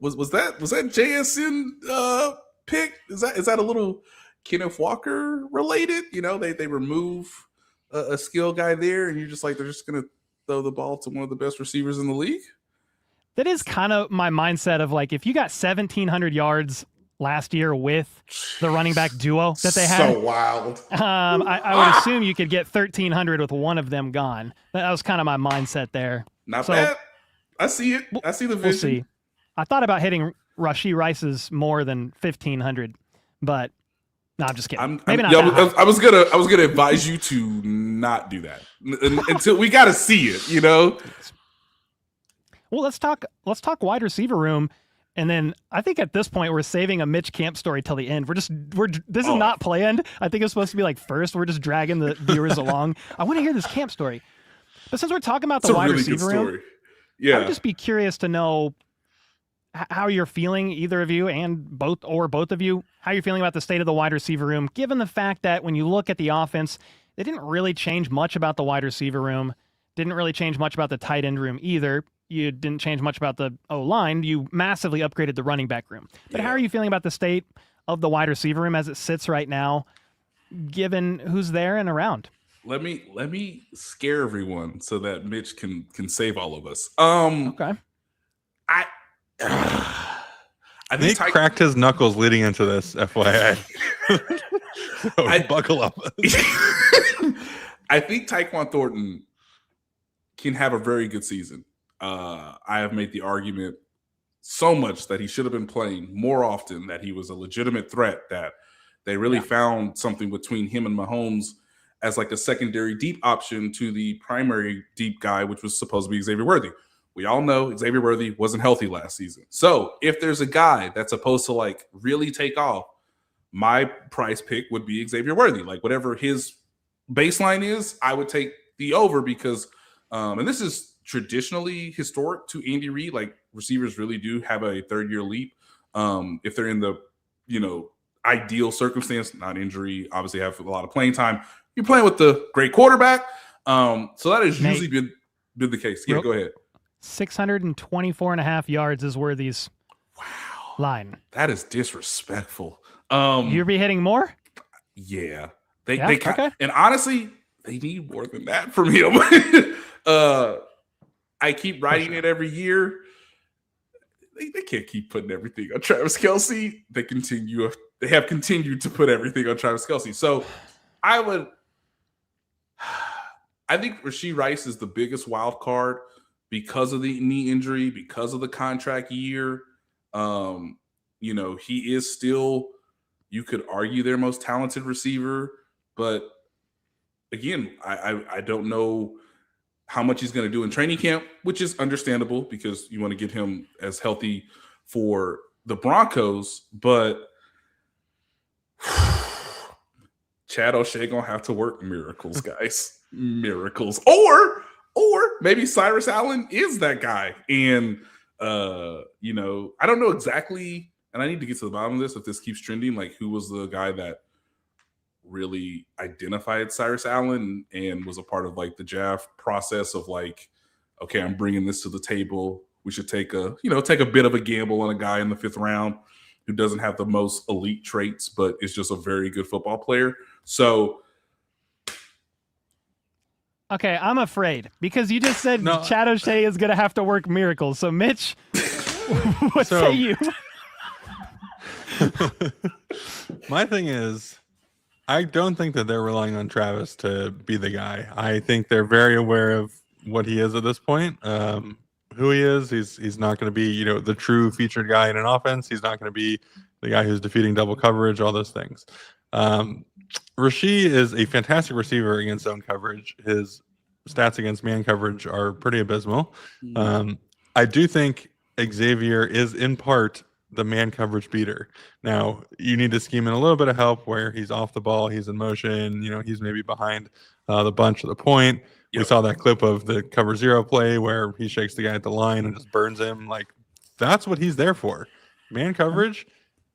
was that JSN pick? Is that a little Kenneth Walker related? You know, they remove a skill guy there, and you're just like, they're just gonna throw the ball to one of the best receivers in the league. That is kind of my mindset of like, if you got 1,700 yards last year with the running back duo that they had, so wild. I would assume you could get 1,300 with one of them gone. That was kind of my mindset there. Not bad. I see it. I see the vision. We'll see. I thought about hitting Rashee Rice's more than 1,500, but no, I'm just kidding. Maybe not. Yeah, I was gonna advise you to not do that until we got to see it. You know. Well, let's talk wide receiver room, and then I think at this point we're saving a Mitch Camp story till the end. This is not planned. I think it's supposed to be like first. We're just dragging the viewers along. I want to hear this Camp story, but since we're talking about the wide receiver room, I would just be curious to know how you're feeling, either of you and both of you, how you're feeling about the state of the wide receiver room, given the fact that when you look at the offense, they didn't really change much about the wide receiver room, didn't really change much about the tight end room either. You didn't change much about the O-line. You massively upgraded the running back room. But how are you feeling about the state of the wide receiver room as it sits right now, given who's there and around? Let me scare everyone so that Mitch can save all of us. Okay. I think Nick cracked his knuckles leading into this, FYI. So buckle up. I think Tyquan Thornton can have a very good season. I have made the argument so much that he should have been playing more often, that he was a legitimate threat, that they really found something between him and Mahomes as like a secondary deep option to the primary deep guy, which was supposed to be Xavier Worthy. We all know Xavier Worthy wasn't healthy last season. So if there's a guy that's supposed to like really take off, my price pick would be Xavier Worthy. Like whatever his baseline is, I would take the over because, and this is traditionally historic to Andy Reid. Like receivers really do have a third-year leap if they're in the, ideal circumstance, not injury, obviously have a lot of playing time. You're playing with the great quarterback. So that has usually been the case. Yeah, go ahead. 624 and a half yards is Worthy's line. That is disrespectful. You'll be hitting more? Yeah. They and honestly, they need more than that from him. I keep writing it every year. They can't keep putting everything on Travis Kelce. They have continued to put everything on Travis Kelce. So I think Rashee Rice is the biggest wild card because of the knee injury, because of the contract year. He is still, you could argue, their most talented receiver. But again, I don't know how much he's going to do in training camp, which is understandable because you want to get him as healthy for the Broncos. But Chad O'Shea going to have to work miracles, guys. Miracles. Or maybe Cyrus Allen is that guy. And, I don't know exactly, and I need to get to the bottom of this if this keeps trending, like who was the guy that really identified Cyrus Allen and was a part of like the draft process of like, okay, I'm bringing this to the table. We should take a bit of a gamble on a guy in the 5th round who doesn't have the most elite traits, but is just a very good football player. So, okay, I'm afraid because you just said Chad O'Shea is going to have to work miracles. So, Mitch, what say you? My thing is, I don't think that they're relying on Travis to be the guy. I think they're very aware of what he is at this point, who he is. He's not going to be, the true featured guy in an offense. He's not going to be the guy who's defeating double coverage, all those things. Rashee is a fantastic receiver against zone coverage. His stats against man coverage are pretty abysmal. I do think Xavier is in part the man coverage beater. Now, you need to scheme in a little bit of help where he's off the ball, he's in motion, he's maybe behind the bunch of the point. Yep. We saw that clip of the cover zero play where he shakes the guy at the line and just burns him. Like, that's what he's there for. Man coverage,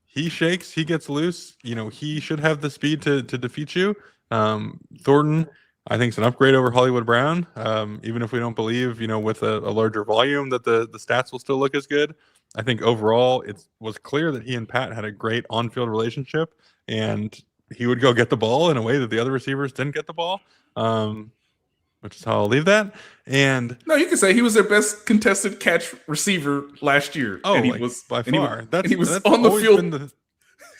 he shakes, he gets loose. He should have the speed to defeat you. Thornton, I think, is an upgrade over Hollywood Brown. Even if we don't believe, with a larger volume that the stats will still look as good. I think overall it was clear that he and Pat had a great on-field relationship, and he would go get the ball in a way that the other receivers didn't get the ball, which is how I'll leave that. And no, you can say he was their best contested catch receiver last year. Oh, and he was by far. He was on the field.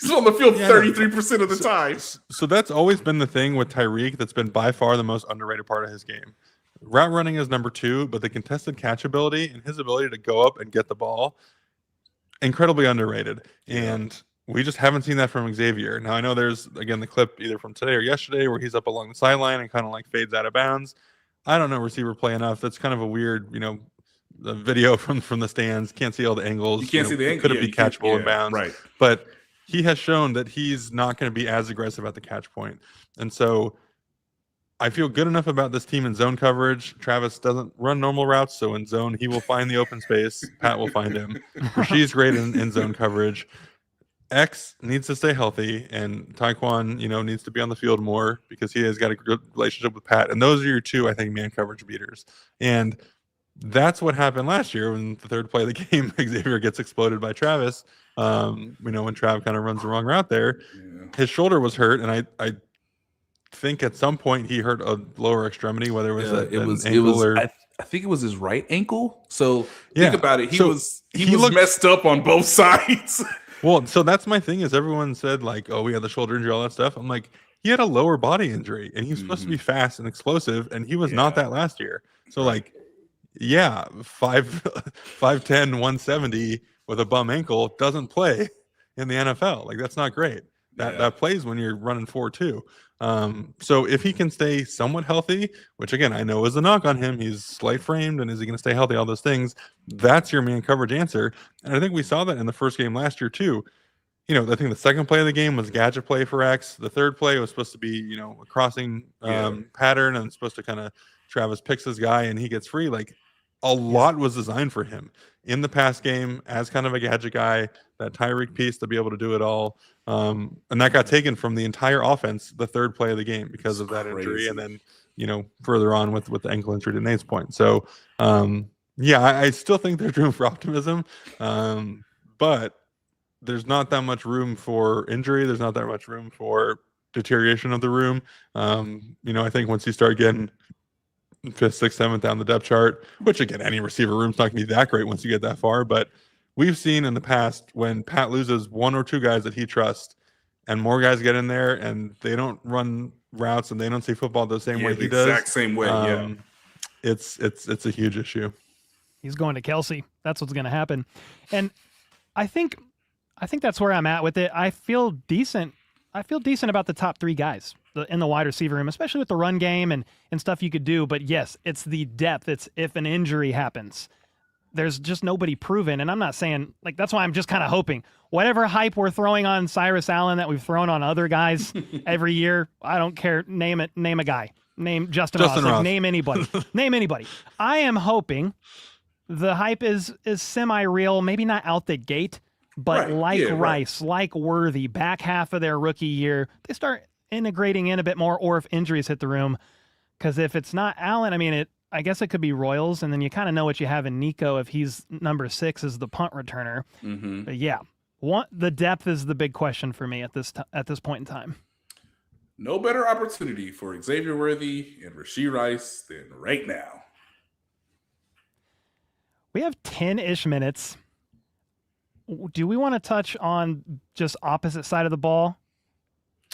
He's on the field 33% of the time. So that's always been the thing with Tyreek. That's been by far the most underrated part of his game. Route running is number 2, but the contested catch ability and his ability to go up and get the ball, incredibly underrated. And we just haven't seen that from Xavier. Now, I know there's, again, the clip either from today or yesterday where he's up along the sideline and kind of like fades out of bounds. I don't know receiver play enough. That's kind of a weird, the video from the stands. Can't see all the angles. You can't see the angles. Could it be catchable in bounds? Right. But he has shown that he's not going to be as aggressive at the catch point. And so I feel good enough about this team in zone coverage. Travis doesn't run normal routes, so in zone, he will find the open space. Pat will find him. Rasheed's great in zone coverage. X needs to stay healthy, and Taekwon, needs to be on the field more because he has got a good relationship with Pat. And those are your 2, I think, man coverage beaters. And that's what happened last year when the third play of the game, Xavier gets exploded by Travis. When Trav kind of runs the wrong route there, his shoulder was hurt, and I think at some point he hurt a lower extremity, whether it was I think it was his right ankle. So think about it. He was looked messed up on both sides. Well, so that's my thing is everyone said like, oh, we had the shoulder injury, all that stuff. I'm like, he had a lower body injury and he was supposed to be fast and explosive, and he was not that last year. So 5'10", 170 with a bum ankle doesn't play in the NFL. Like, that's not great. That plays when you're running 4.2. So if he can stay somewhat healthy, which again I know is a knock on him, he's slight framed, and is he going to stay healthy? All those things. That's your man coverage answer, and I think we saw that in the first game last year too. I think the second play of the game was gadget play for X. The third play was supposed to be a crossing pattern, and it's supposed to kind of Travis picks his guy and he gets free. Like, a lot was designed for him in the pass game as kind of a gadget guy, that Tyreek piece to be able to do it all. And that got taken from the entire offense, the third play of the game, because of that injury. And then, further on with the ankle injury to Nate's point. So, I still think there's room for optimism. But there's not that much room for injury. There's not that much room for deterioration of the room. I think once you start getting 5th, 6th, 7th down the depth chart, which again, any receiver room's not going to be that great once you get that far. But we've seen in the past when Pat loses 1 or 2 guys that he trusts, and more guys get in there and they don't run routes and they don't see football the same way he does. Exact same way. It's a huge issue. He's going to Kelsey. That's what's going to happen. And I think that's where I'm at with it. I feel decent about the top 3 guys in the wide receiver room, especially with the run game and stuff you could do. But yes, it's the depth. It's if an injury happens, there's just nobody proven. And I'm not saying, that's why I'm just kind of hoping whatever hype we're throwing on Cyrus Allen that we've thrown on other guys every year, I don't care. Name a guy. Name Justin Ross. Name anybody. Name anybody. I am hoping the hype is semi-real, maybe not out the gate, but Rice, like Worthy, back half of their rookie year, they start integrating in a bit more, or if injuries hit the room. Because if it's not Allen, I guess it could be Royals, and then you kind of know what you have in Nico if he's number 6 as the punt returner. But the depth is the big question for me at this point in time. No better opportunity for Xavier Worthy and Rashee Rice than right now. We have 10-ish minutes. Do we want to touch on just opposite side of the ball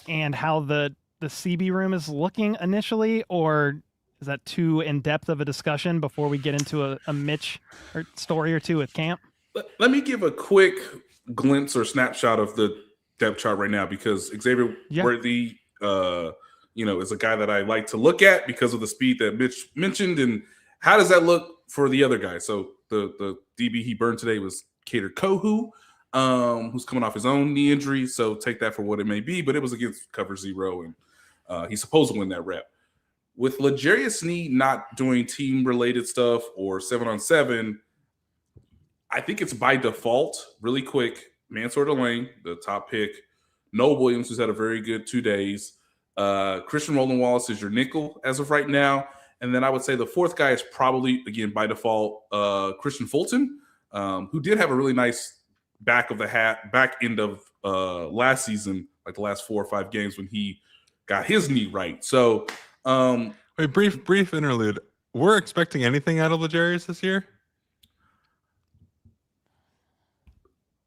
and how the CB room is looking initially, or is that too in-depth of a discussion before we get into a Mitch story or two with camp? Let me give a quick glimpse or snapshot of the depth chart right now, because Xavier Worthy, is a guy that I like to look at because of the speed that Mitch mentioned. And how does that look for the other guys? So the DB he burned today was Kader Kohu, who's coming off his own knee injury. So take that for what it may be, but it was against cover 0, and he's supposed to win that rep. With L'Jarius Sneed not doing team-related stuff or 7-on-7, I think it's by default, really quick, Mansour Delane, the top pick, Noah Williams, who's had a very good 2 days, Christian Roland Wallace is your nickel as of right now, and then I would say the fourth guy is probably, again, by default, Christian Fulton, who did have a really nice back end of last season, like the last 4 or 5 games when he got his knee right. So, wait, brief interlude. We're expecting anything out of L'Jarius this year?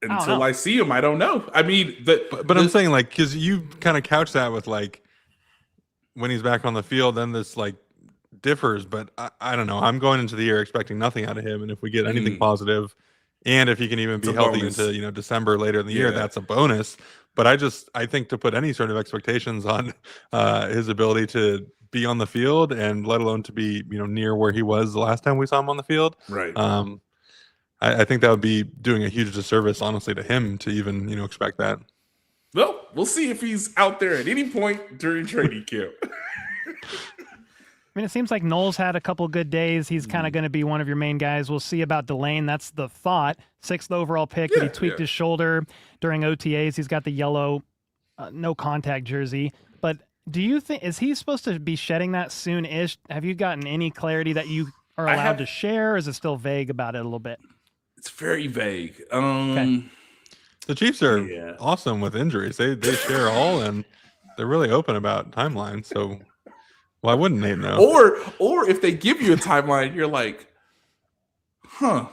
Until I see him, I don't know. I mean, but I'm saying, like, because you kind of couch that with, like, when he's back on the field, then this, like, differs. But I don't know. I'm going into the year expecting nothing out of him. And if we get anything positive, and if he can even be healthy into, December later in the year, that's a bonus. But I think to put any sort of expectations on his ability to be on the field, and let alone to be, near where he was the last time we saw him on the field. Right. I think that would be doing a huge disservice, honestly, to him to even, expect that. Well, we'll see if he's out there at any point during training camp. I mean, it seems like Knowles had a couple good days. He's kind of going to be one of your main guys. We'll see about Delane. That's the thought. 6th overall pick, but he tweaked his shoulder during OTAs. He's got the yellow no contact jersey. But do you think, is he supposed to be shedding that soon-ish? Have you gotten any clarity that you are allowed to share, or is it still vague about it a little bit? It's very vague. Okay. The Chiefs are awesome with injuries. They share all, and they're really open about timelines. So why wouldn't Nate know? Or if they give you a timeline, you're like, huh,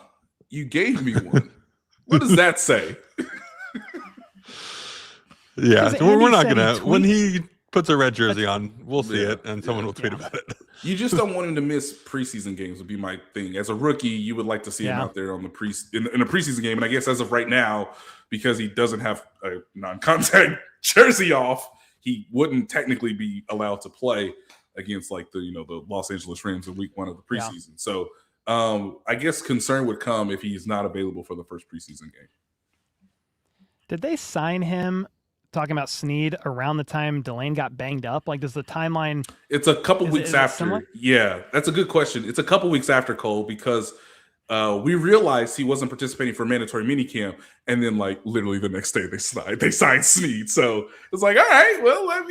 you gave me one. What does that say? Yeah, we're not gonna. When he puts a red jersey on, we'll see it, and someone will tweet about it. You just don't want him to miss preseason games would be my thing. As a rookie, you would like to see him out there on the in a preseason game. And I guess as of right now, because he doesn't have a non-contact jersey off, he wouldn't technically be allowed to play against like the Los Angeles Rams in week 1 of the preseason. Yeah. So I guess concern would come if he's not available for the first preseason game. Did they sign him? Talking about Sneed around the time Delane got banged up, like does the timeline? It's a couple weeks after. Yeah, that's a good question. It's a couple weeks after, Cole, because we realized he wasn't participating for mandatory minicamp, and then like literally the next day they signed Sneed. So it's like, all right, well,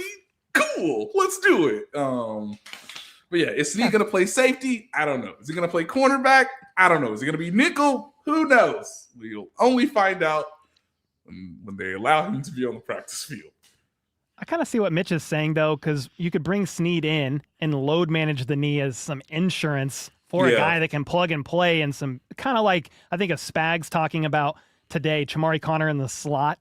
cool, let's do it. But yeah, is Sneed gonna play safety? I don't know. Is he gonna play cornerback? I don't know. Is he gonna be nickel? Who knows? We'll only find out when they allow him to be on the practice field. I kind of see what Mitch is saying, though, because you could bring Sneed in and load manage the knee as some insurance for a guy that can plug and play, and some kind of like, I think, a Spags talking about today, Chamari Connor in the slot.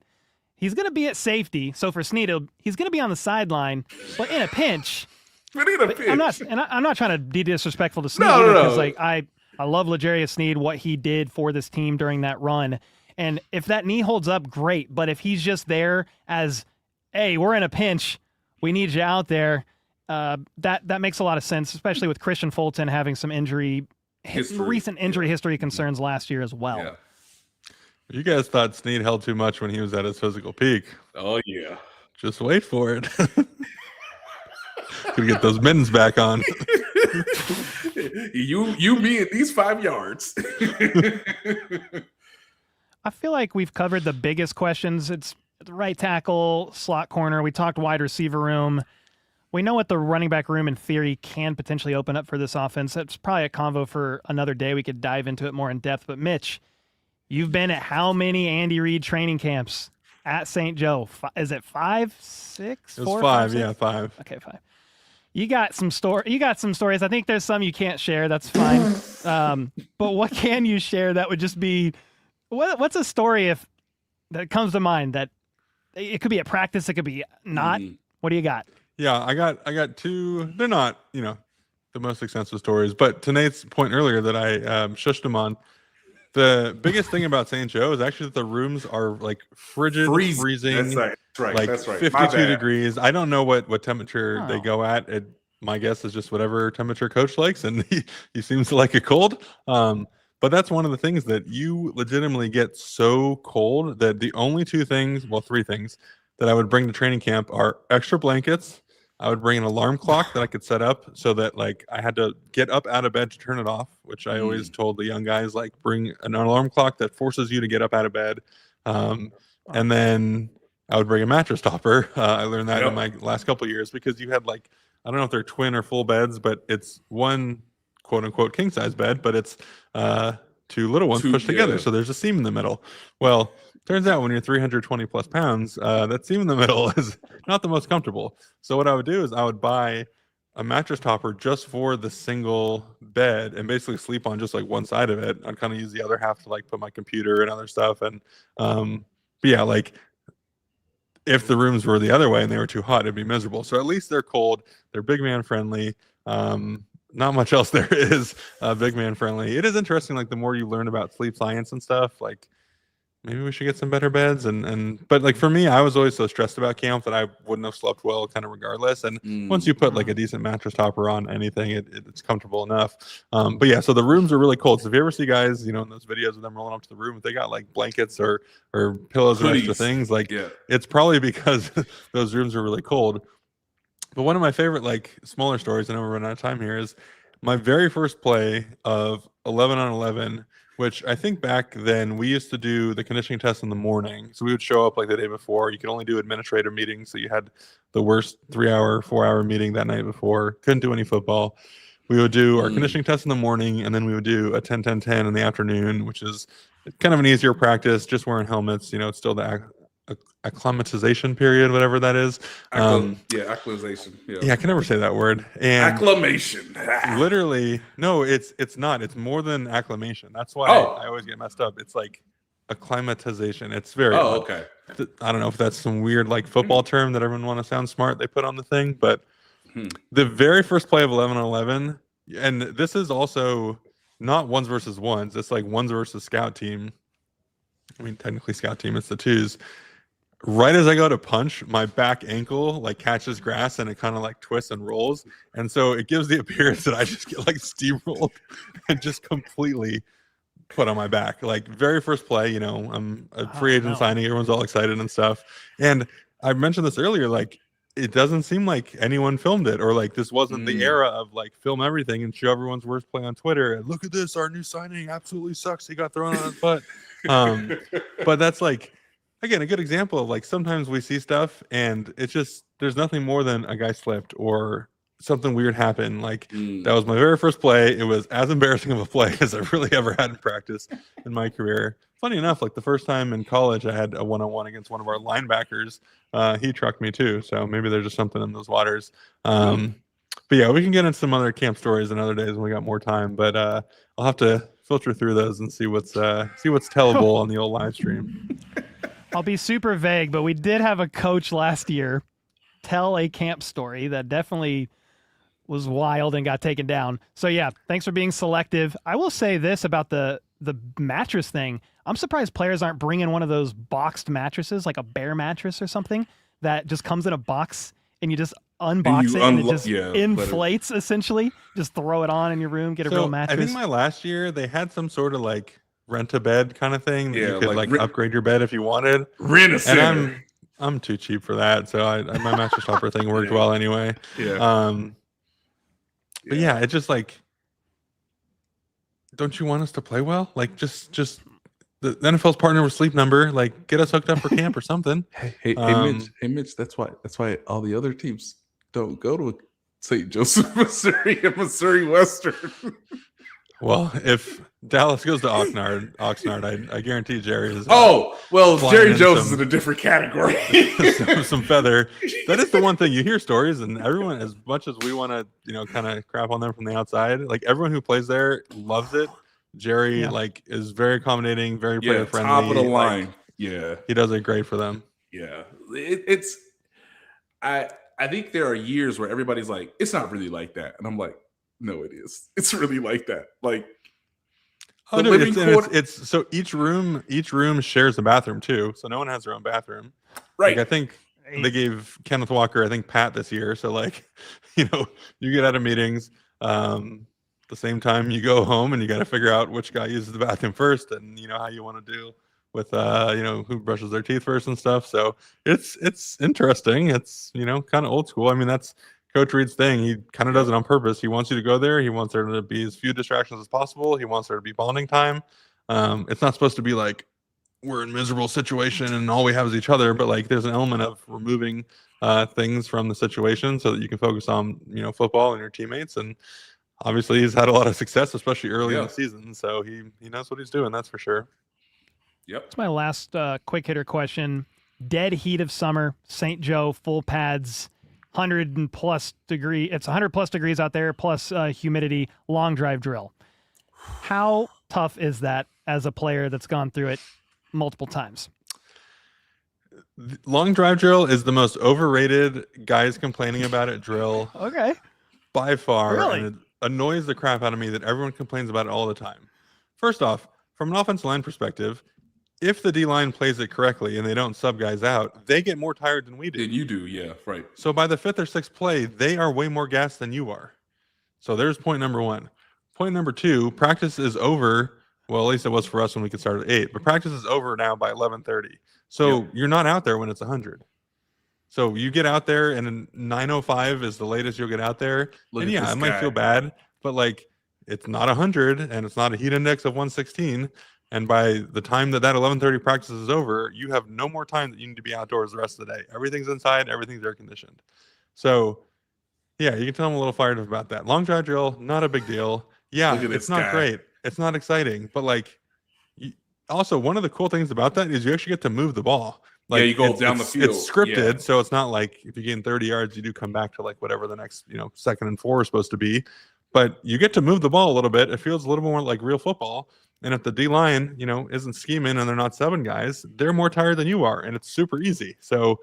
He's going to be at safety. So for Sneed, he's going to be on the sideline, but in a pinch. I'm not trying to be disrespectful to Sneed because like I love L'Jarius Sneed, what he did for this team during that run. And if that knee holds up, great. But if he's just there as, hey, we're in a pinch, we need you out there, that makes a lot of sense, especially with Christian Fulton having some recent injury history concerns last year as well. Yeah. You guys thought Sneed held too much when he was at his physical peak. Oh, yeah. Just wait for it. Gonna get those mittens back on. You me at these 5 yards. I feel like we've covered the biggest questions. It's the right tackle, slot corner. We talked wide receiver room. We know what the running back room in theory can potentially open up for this offense. It's probably a convo for another day. We could dive into it more in depth. But Mitch, you've been at how many Andy Reid training camps at St. Joe? Is it 5, 6, 4? It was 5, yeah, 5. Okay, 5. You got some stories. I think there's some you can't share. That's fine. But what can you share that would just be? What's a story that comes to mind that it could be at practice, it could be not? What do you got? Yeah, I got 2. They're not, the most extensive stories, but to Nate's point earlier that I shushed him on, the biggest thing about St. Joe is actually that the rooms are like freezing. That's right. Like that's right. 52 degrees. I don't know what temperature they go at. My guess is just whatever temperature coach likes, and he seems to like it cold. But that's one of the things that you legitimately get so cold that the only three things that I would bring to training camp are extra blankets. I would bring an alarm clock that I could set up so that like I had to get up out of bed to turn it off, which I always told the young guys, like, bring an alarm clock that forces you to get up out of bed. And then I would bring a mattress topper. I learned that in my last couple of years, because you had like, I don't know if they're twin or full beds, but it's one quote unquote king size bed, but it's two little ones pushed together. So there's a seam in the middle. Well, turns out when you're 320 plus pounds, that seam in the middle is not the most comfortable. So what I would do is I would buy a mattress topper just for the single bed and basically sleep on just like one side of it. I'd kind of use the other half to like put my computer and other stuff. And but yeah, like if the rooms were the other way and they were too hot, it'd be miserable. So at least they're cold. They're big man friendly. Not much else there is big man friendly. It is interesting, like the more you learn about sleep science and stuff, like maybe we should get some better beds. But like for me, I was always so stressed about camp that I wouldn't have slept well kind of regardless. And once you put like a decent mattress topper on anything, it's comfortable enough. But yeah, so the rooms are really cold. So if you ever see guys, in those videos of them rolling up to the room, if they got like blankets or pillows or extra things, like it's probably because those rooms are really cold. But one of my favorite like smaller stories, I know we're running out of time here, is my very first play of 11 on 11, which I think back then we used to do the conditioning test in the morning. So we would show up like the day before. You could only do administrator meetings. So you had the worst 4-hour meeting that night before. Couldn't do any football. We would do our conditioning test in the morning, and then we would do a 10-10-10 in the afternoon, which is kind of an easier practice, just wearing helmets. It's still the acclimatization period, whatever that is. Acclimatization. Yeah, I can never say that word. And acclamation. Literally, no, it's not. It's more than acclamation. That's why I always get messed up. It's like acclimatization. It's very odd. Okay. I don't know if that's some weird like football term that everyone want to sound smart they put on the thing, but the very first play of 11 on 11, and this is also not ones versus ones. It's like ones versus scout team. I mean, technically scout team, it's the twos. Right as I go to punch, my back ankle like catches grass and it kind of like twists and rolls. And so it gives the appearance that I just get like steamrolled and just completely put on my back. Like very first play, I'm a free agent signing. Everyone's all excited and stuff. And I mentioned this earlier, like it doesn't seem like anyone filmed it, or like this wasn't the era of like film everything and show everyone's worst play on Twitter. And look at this, our new signing absolutely sucks. He got thrown on his butt. But that's like, again, a good example of like sometimes we see stuff and it's just there's nothing more than a guy slipped or something weird happened. Like that was my very first play. It was as embarrassing of a play as I've really ever had in practice in my career. Funny enough, like the first time in college I had a one-on-one against one of our linebackers. He trucked me too. So maybe there's just something in those waters. But yeah, we can get into some other camp stories another days when we got more time. But I'll have to filter through those and see what's tellable on the old live stream. I'll be super vague, but we did have a coach last year tell a camp story that definitely was wild and got taken down. So yeah, thanks for being selective. I will say this about the mattress thing. I'm surprised players aren't bringing one of those boxed mattresses, like a bear mattress or something that just comes in a box and you just unbox it and it just inflates essentially. Just throw it on in your room, get a real mattress. I think my last year they had some sort of like rent a bed kind of thing. You could like upgrade your bed if you wanted. Rent a center. And I'm too cheap for that, so my mattress topper thing worked well anyway. But yeah, it's just like, don't you want us to play well? Like just the NFL's partner with Sleep Number, like get us hooked up for camp or something. Hey, Mitch. That's why all the other teams don't go to St. Joseph, Missouri, and Missouri Western. Well, if Dallas goes to Oxnard, I guarantee Jerry is. Jerry Jones is in a different category. some feather. That is the one thing you hear stories, and everyone, as much as we want to, kind of crap on them from the outside, like everyone who plays there loves it. Jerry like is very accommodating, very player friendly, top of the line. Like, he does it great for them. Yeah, I think there are years where everybody's like, it's not really like that, and I'm like, no, it is. It's really like that. Like, it's so each room shares a bathroom too. So no one has their own bathroom. Right. Like, I think they gave Kenneth Walker, Pat this year. So like, you get out of meetings. the same time you go home and you got to figure out which guy uses the bathroom first, and how you want to do with who brushes their teeth first and stuff. So it's interesting. It's kind of old school. I mean, that's Coach Reed's thing. He kind of does it on purpose. He wants you to go there. He wants there to be as few distractions as possible. He wants there to be bonding time. It's not supposed to be like we're in a miserable situation and all we have is each other, but like there's an element of removing things from the situation so that you can focus on football and your teammates. And obviously he's had a lot of success, especially early in the season. So he knows what he's doing. That's for sure. Yep. That's my last quick hitter question. Dead heat of summer, St. Joe, full pads, 100+ degree. It's 100+ degrees out there, plus humidity, long drive drill. How tough is that as a player that's gone through it multiple times? Long drive drill is the most overrated guys complaining about it drill. Okay. By far. Really? And it annoys the crap out of me that everyone complains about it all the time. First off, from an offensive line perspective, if the D-line plays it correctly and they don't sub guys out, they get more tired than we do. Than you do, yeah, right. So by the 5th or 6th play, they are way more gassed than you are. So there's point number 1. Point number 2, practice is over. Well, at least it was for us when we could start at 8. But practice is over now by 11:30. So you're not out there when it's 100. So you get out there and 9:05 is the latest you'll get out there. Look And at yeah, this it might guy. feel bad, but like it's not 100 and it's not a heat index of 116. And by the time that 11:30 practice is over, you have no more time that you need to be outdoors the rest of the day. Everything's inside, everything's air conditioned. So yeah, you can tell I'm a little fired up about that. Long drive drill, not a big deal. Yeah, Look at it's this not guy. great. It's not exciting, but like also one of the cool things about that is you actually get to move the ball. Like you go it's- down the it's- field. It's scripted, Yeah. so it's not like if you gain 30 yards, you do come back to like whatever the next 2nd and 4 is supposed to be. But you get to move the ball a little bit. It feels a little more like real football. And if the D line, isn't scheming and they're not 7 guys, they're more tired than you are, and it's super easy. So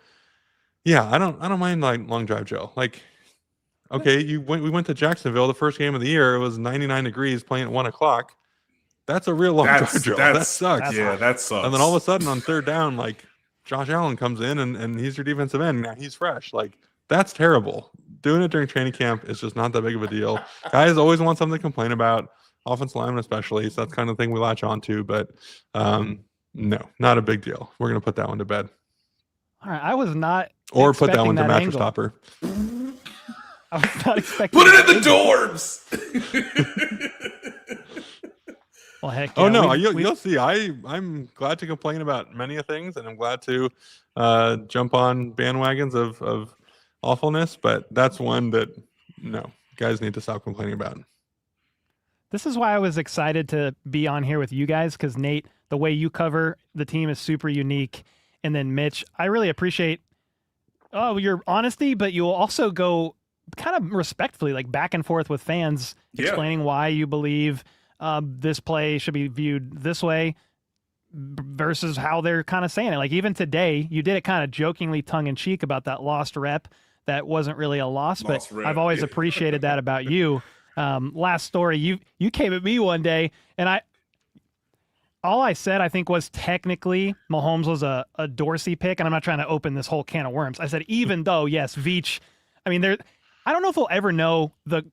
yeah, I don't mind like long drive drill. Like, okay, we went to Jacksonville the first game of the year. It was 99 degrees playing at 1:00. That's a real long drive drill. That sucks. Yeah, that sucks. And then all of a sudden on 3rd down, like Josh Allen comes in and he's your defensive end. Now he's fresh. Like that's terrible. Doing it during training camp is just not that big of a deal. Guys always want something to complain about, offensive linemen especially. So that's kind of the thing we latch on to. But no, not a big deal. We're going to put that one to bed. All right. I was not. Or put that expecting one to mattress angle. topper. I was not expecting. Put it in that the angle. dorms. Well, heck. Oh yeah, no, we- you'll see. I'm glad to complain about many of things, and I'm glad to jump on bandwagons of awfulness. But that's one that no guys need to stop complaining about. This is why I was excited to be on here with you guys, because Nate, the way you cover the team is super unique. And then Mitch, I really appreciate your honesty, but you'll also go kind of respectfully, like back and forth with fans, explaining why you believe this play should be viewed this way versus how they're kind of saying it. Like even today, you did it kind of jokingly tongue in cheek about that lost rep. That wasn't really a loss, but Lost rep, I've always yeah. appreciated that about you. Last story, you came at me one day, and all I said, I think, was technically Mahomes was a Dorsey pick, and I'm not trying to open this whole can of worms. I said, even though, yes, Veach, I mean, I don't know if we'll ever know the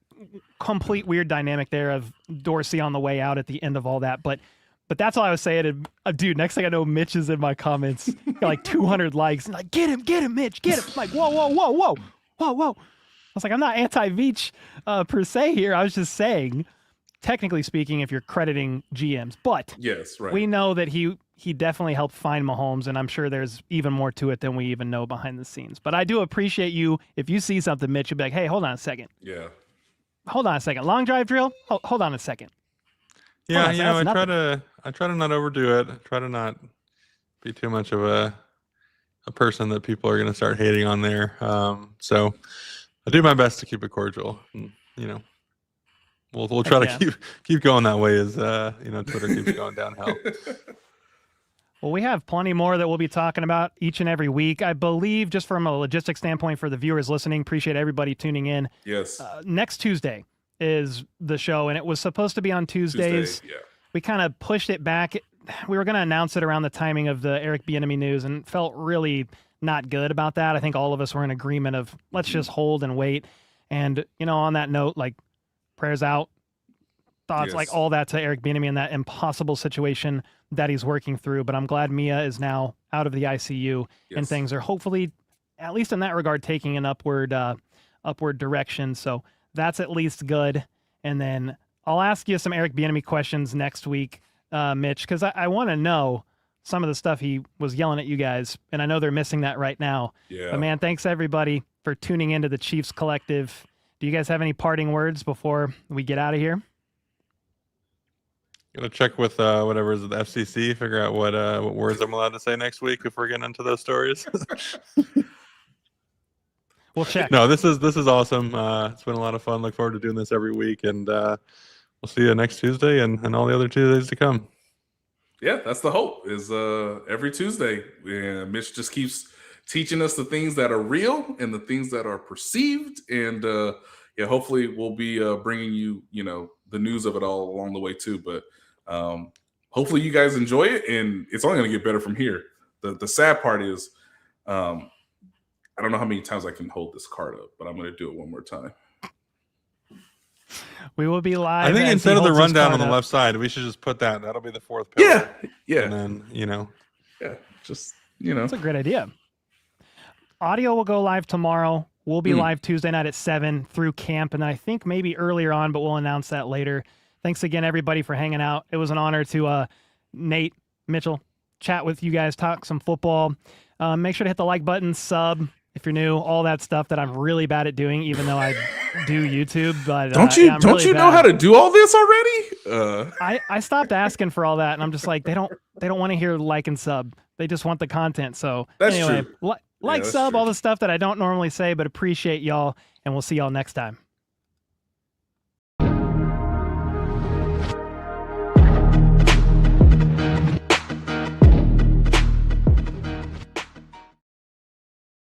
complete weird dynamic there of Dorsey on the way out at the end of all that, but that's all I was saying. And, dude, next thing I know, Mitch is in my comments, got like 200 likes, and like, get him, Mitch, get him. I'm like, whoa. I was like, I'm not anti-Veach per se here. I was just saying, technically speaking, if you're crediting GMs, but Yes, right. we know that he definitely helped find Mahomes, and I'm sure there's even more to it than we even know behind the scenes. But I do appreciate you. If you see something, Mitch, you'll be like, hey, hold on a second. Yeah. Hold on a second. Long drive drill? Hold on a second. Yeah, Hold on, that's I try to not overdo it. I try to not be too much of a person that people are going to start hating on there. So I do my best to keep it cordial. And, we'll try to keep going that way as Twitter keeps going downhill. Well, we have plenty more that we'll be talking about each and every week. I believe, just from a logistics standpoint for the viewers listening, appreciate everybody tuning in. Yes. Next Tuesday is the show, and it was supposed to be on Tuesdays. Tuesday, yeah. We kind of pushed it back. We were going to announce it around the timing of the Eric Bieniemy news, and felt really not good about that. I think all of us were in agreement of let's just hold and wait. And, on that note, like, prayers out thoughts, like all that to Eric Bieniemy in that impossible situation that he's working through. But I'm glad Mia is now out of the ICU and things are hopefully, at least in that regard, taking an upward direction. So that's at least good. And then I'll ask you some Eric Bieniemy questions next week, Mitch, because I want to know some of the stuff he was yelling at you guys, and I know they're missing that right now. Yeah. But man, thanks everybody for tuning into the Chiefs Collective. Do you guys have any parting words before we get out of here? Gonna check with whatever is the FCC, figure out what words I'm allowed to say next week if we're getting into those stories. We'll check. No, this is awesome. It's been a lot of fun. Look forward to doing this every week, and we'll see you next Tuesday and all the other Tuesdays to come. Yeah, that's the hope, is every Tuesday. And Mitch just keeps teaching us the things that are real and the things that are perceived. And hopefully we'll be bringing you, the news of it all along the way too. But hopefully you guys enjoy it, and it's only going to get better from here. The sad part is I don't know how many times I can hold this card up, but I'm going to do it one more time. We will be live. I think instead of the rundown on the left side, we should just put that. That'll be the fourth pillar. Yeah. And then, just, That's a great idea. Audio will go live tomorrow. We'll be live Tuesday night at 7 through camp, and I think maybe earlier on, but we'll announce that later. Thanks again, everybody, for hanging out. It was an honor to Nate, Mitchell, chat with you guys, talk some football. Make sure to hit the like button, sub if you're new, all that stuff that I'm really bad at doing, even though I do YouTube. But don't you know how to do all this already? I stopped asking for all that, and I'm just like, they don't want to hear like and sub. They just want the content. So that's anyway, true. Sub, all the stuff that I don't normally say, but appreciate y'all, and we'll see y'all next time.